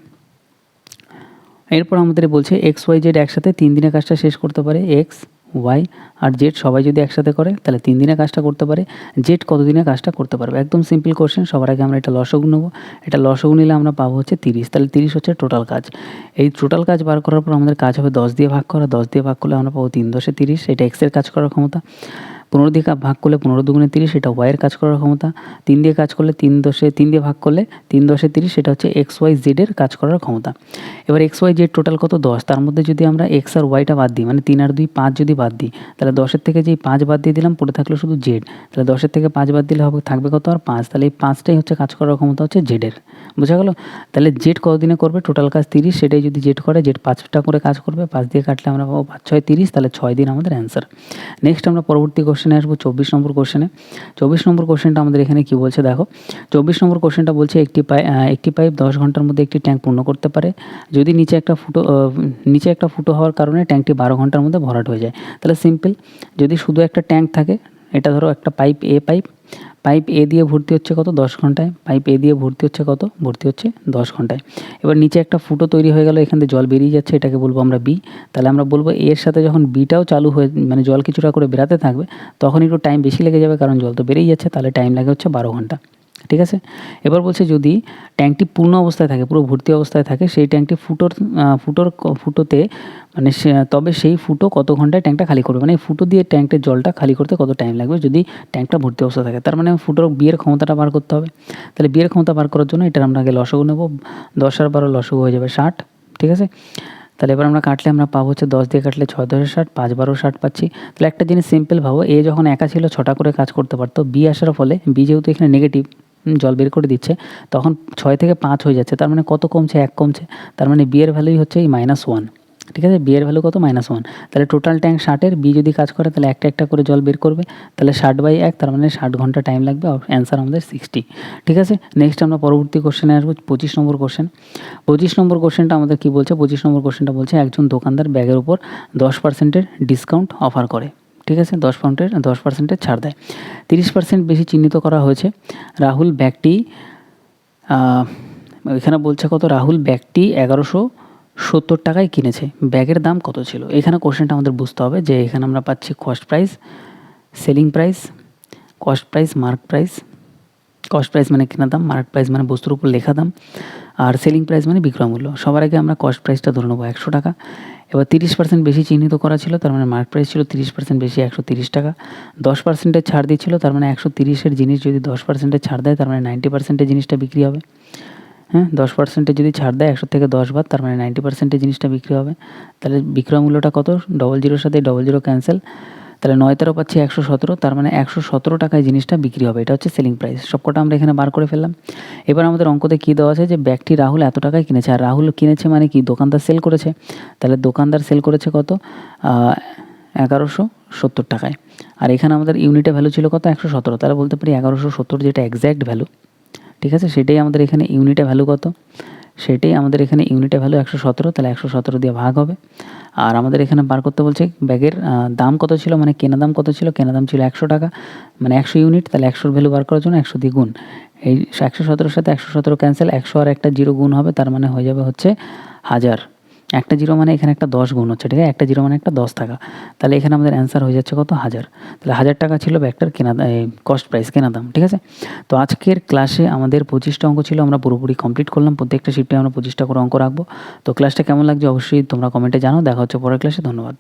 এরপর আমাদের বলছে এক্স ওয়াই জেড একসাথে 3 দিনে কাজটা শেষ করতে পারে। এক্স ওয়াই আর জেড সবাই যদি একসাথে করে, তাহলে 3 দিনে কাজটা করতে পারে। জেড কত দিনে কাজটা করতে পারবে। একদম সিম্পল কোশ্চেন। সবার আগে আমরা এটা লসগু নেব। এটা লসগু নিলে আমরা পাবো হচ্ছে 30। তাহলে 30 হচ্ছে টোটাল কাজ। এই টোটাল কাজ বার করার পর আমাদের কাজ হবে 10 দিয়ে ভাগ করা। 10 দিয়ে ভাগ করলে আমরা পাবো 3 × 10 = 30। এটা এক্সের কাজ করার ক্ষমতা। 15 দিয়ে ভাগ করলে 15 × 2 = 30, এটা ওয়াইয়ের কাজ করার ক্ষমতা। 3 দিয়ে কাজ করলে 3 দিয়ে ভাগ করলে 3 × 10 = 30, সেটা হচ্ছে এক্স ওয়াই জেডের কাজ করার ক্ষমতা। এবার এক্স ওয়াই জেড টোটাল কত 10, তার মধ্যে যদি আমরা এক্স আর ওয়াইটা বাদ দিই, মানে 3 আর 2 5 যদি বাদ দিই, তাহলে 10-এর থেকে যেই 5 বাদ দিয়ে দিলাম, পড়ে থাকলো শুধু জেড। তাহলে 10-এর থেকে 5 বাদ দিলে থাকবে কত, আর 5। তাহলে এই 5টাই হচ্ছে কাজ করার ক্ষমতা হচ্ছে জেডের। বোঝা গেল। তাহলে জেড কতদিনে করবে, টোটাল কাজ 30, সেটাই যদি জেড করে, জেড 5টা করে কাজ করবে। 5 দিয়ে কাটলে আমরা পাবো 5 × 6 = 30, তাহলে 6 দিন আমাদের অ্যান্সার। নেক্সট আমরা পরবর্তী কোশ্চেনে আসবো, 24 নম্বর কোশ্চেনে। 24 নম্বর কোশ্চেনটা আমাদের এখানে কি বলছে দেখো। 24 নম্বর কোশ্চেনটা বলছে একটি পাইপ 10 ঘন্টার মধ্যে একটি ট্যাঙ্ক পূর্ণ করতে পারে যদি নিচে একটা ফুটো হওয়ার কারণে ট্যাঙ্কটি 12 ঘন্টার মধ্যে ভরাট হয়ে যায়। তাহলে সিম্পল, যদি শুধু একটা ট্যাঙ্ক থাকে, এটা ধরো একটা পাইপ এ দিয়ে ভর্তি হচ্ছে কত, 10 ঘন্টায়। পাইপ এ দিয়ে ভর্তি হচ্ছে 10 ঘন্টায়। এবার নিচে একটা ফুটো তৈরি হয়ে গেল, এখান থেকে জল বেরিয়ে যাচ্ছে, এটাকে বলবো আমরা বি। তাহলে আমরা বলবো এর সাথে যখন বিটাও চালু হয়ে, মানে জল কিছুটা করে বেরাতে থাকবে, তখন একটু টাইম বেশি লেগে যাবে, কারণ জল তো বেরিয়ে যাচ্ছে। তাহলে টাইম লাগে হচ্ছে 12 ঘন্টা। ঠিক আছে। এবার বলছে যদি ট্যাঙ্কটি পূর্ণ অবস্থায় থাকে, পুরো ভর্তি অবস্থায় থাকে, সেই ট্যাঙ্কটি ফুটোতে মানে তবে সেই ফুটো কত ঘন্টায় ট্যাঙ্কটা খালি করবে, মানে ফুটো দিয়ে ট্যাঙ্কের জলটা খালি করতে কত টাইম লাগবে যদি ট্যাঙ্কটা ভর্তি অবস্থায় থাকে। তার মানে ফুটোর বিয়ের ক্ষমতাটা বার করতে হবে। তাহলে বিয়ের ক্ষমতা বার করার জন্য এটার আমরা আগে লসগু নেব। 10 আর 12 লসগু হয়ে যাবে 60। ঠিক আছে। তাহলে এবার আমরা কাটলে আমরা পাবো হচ্ছে 10 দিয়ে কাটলে 6 × 10 = 60, 5 × 12 = 60 পাচ্ছি। তাহলে একটা জিনিস সিম্পল ভাবো, এ যখন একা ছিল 6টা করে কাজ করতে পারতো, বি আসার ফলে, বি যেহেতু এখানে নেগেটিভ জল বের করে দিচ্ছে, তখন 6 থেকে 5 হয়ে যাচ্ছে। তার মানে কত কমছে, 1 কমছে। তার মানে বি এর ভ্যালুই হচ্ছে এই -1। ঠিক আছে, বি এর ভ্যালু কত -1, তাহলে টোটাল ট্যাঙ্ক 60-এর, বি যদি কাজ করে তাহলে একটা একটা করে জল বের করবে, তাহলে 60/1 তার মানে 60 ঘন্টা টাইম লাগবে, অ্যান্সার আমাদের 60। ঠিক আছে, নেক্সট আমরা পরবর্তী কোশ্চেনে আসবো, 25 নম্বর কোশ্চেন। 25 নম্বর কোশ্চেনটা আমাদের কী বলছে, 25 নম্বর কোশ্চেনটা বলছে একজন দোকানদার ব্যাগের উপর 10% ডিসকাউন্ট অফার করে। ঠিক আছে, 10% ছাড় দেয়। 30% বেশি চিহ্নিত করা হয়েছে। রাহুল ব্যাগটি এখানে বলছে কত, রাহুল ব্যাগটি 1170 টাকায় কিনেছে, ব্যাগের দাম কত ছিল। এখানে কোশ্চেনটা আমাদের বুঝতে হবে যে এখানে আমরা পাচ্ছি cost price, selling price, cost price, mark price. Cost price মানে কেনা দাম, মার্ক প্রাইস মানে বস্তুর উপর লেখা দাম, আর সেলিং প্রাইস মানে বিক্রয় মূল্য। সবার আগে আমরা কস্ট প্রাইসটা ধরে নেবো 100 টাকা। এবার 30% বেশি চিহ্নিত করা ছিল, তার মানে মার্ক প্রাইস ছিল 30% বেশি 130 টাকা। 10% ছাড় দিচ্ছিল, তার মানে 130-এর জিনিস যদি 10% ছাড় দেয় তার মানে 90%-এর জিনিসটা বিক্রি হবে। হ্যাঁ, 10% যদি ছাড় দেয় 100 থেকে 10 বাদ, তার মানে 90%-এর জিনিসটা বিক্রি হবে। তাহলে বিক্রয় মূল্যটা কত, 00-এর সাথে 00 ক্যান্সেল, তাহলে 9 পাচ্ছি 117, তার মানে 117 টাকায় জিনিসটা বিক্রি হবে। এটা হচ্ছে সেলিং প্রাইস। সবকটা আমরা এখানে বার করে ফেললাম। এবার আমাদের অঙ্কতে কী দেওয়া আছে যে ব্যাগটি রাহুল এত টাকায় কিনেছে, আর রাহুল কিনেছে মানে কি, দোকানদার সেল করেছে, তাহলে দোকানদার সেল করেছে কত, 1170 টাকায়। আর এখানে আমাদের ইউনিটে ভ্যালু ছিল কত, 117, তাহলে বলতে পারি 1170 যেটা এক্স্যাক্ট ভ্যালু, ঠিক আছে, সেটাই আমাদের এখানে ইউনিটে ভ্যালু কত, সেটাই আমাদের এখানে ইউনিটে ভ্যালু 117, তাহলে 117 দিয়ে ভাগ হবে। আর আমাদের এখানে বার করতে বলছে ব্যাগের দাম কত ছিল, মানে কেনা দাম কত ছিল, কেনা দাম ছিল 100 টাকা, মানে 100 ইউনিট, তাহলে 100-র ভ্যালু বার করার জন্য 100 দিয়ে গুণ, এই 117-এর সাথে 117 ক্যান্সেল, 100 আর একটা 0 গুণ হবে, তার মানে হয়ে যাবে হচ্ছে 1000। একটা 0 মানে এখানে একটা 10 গুণ হচ্ছে, ঠিক আছে, একটা 0 মানে একটা 10 টাকা, তাহলে এখানে আমাদের অ্যান্সার হয়ে যাচ্ছে কত, 1000। তাহলে 1000 টাকা ছিল ব্যাগটার কেনা কস্ট প্রাইস, কেনা দাম। ঠিক আছে, তো আজকের ক্লাসে আমাদের 25টা অঙ্ক ছিল, আমরা পুরোপুরি কমপ্লিট করলাম। প্রত্যেকটা শিফটে আমরা 25টা করে অঙ্ক রাখবো। তো ক্লাসটা কেমন লাগছে অবশ্যই তোমরা কমেন্টে জানাও। দেখা হচ্ছে পরের ক্লাসে। ধন্যবাদ।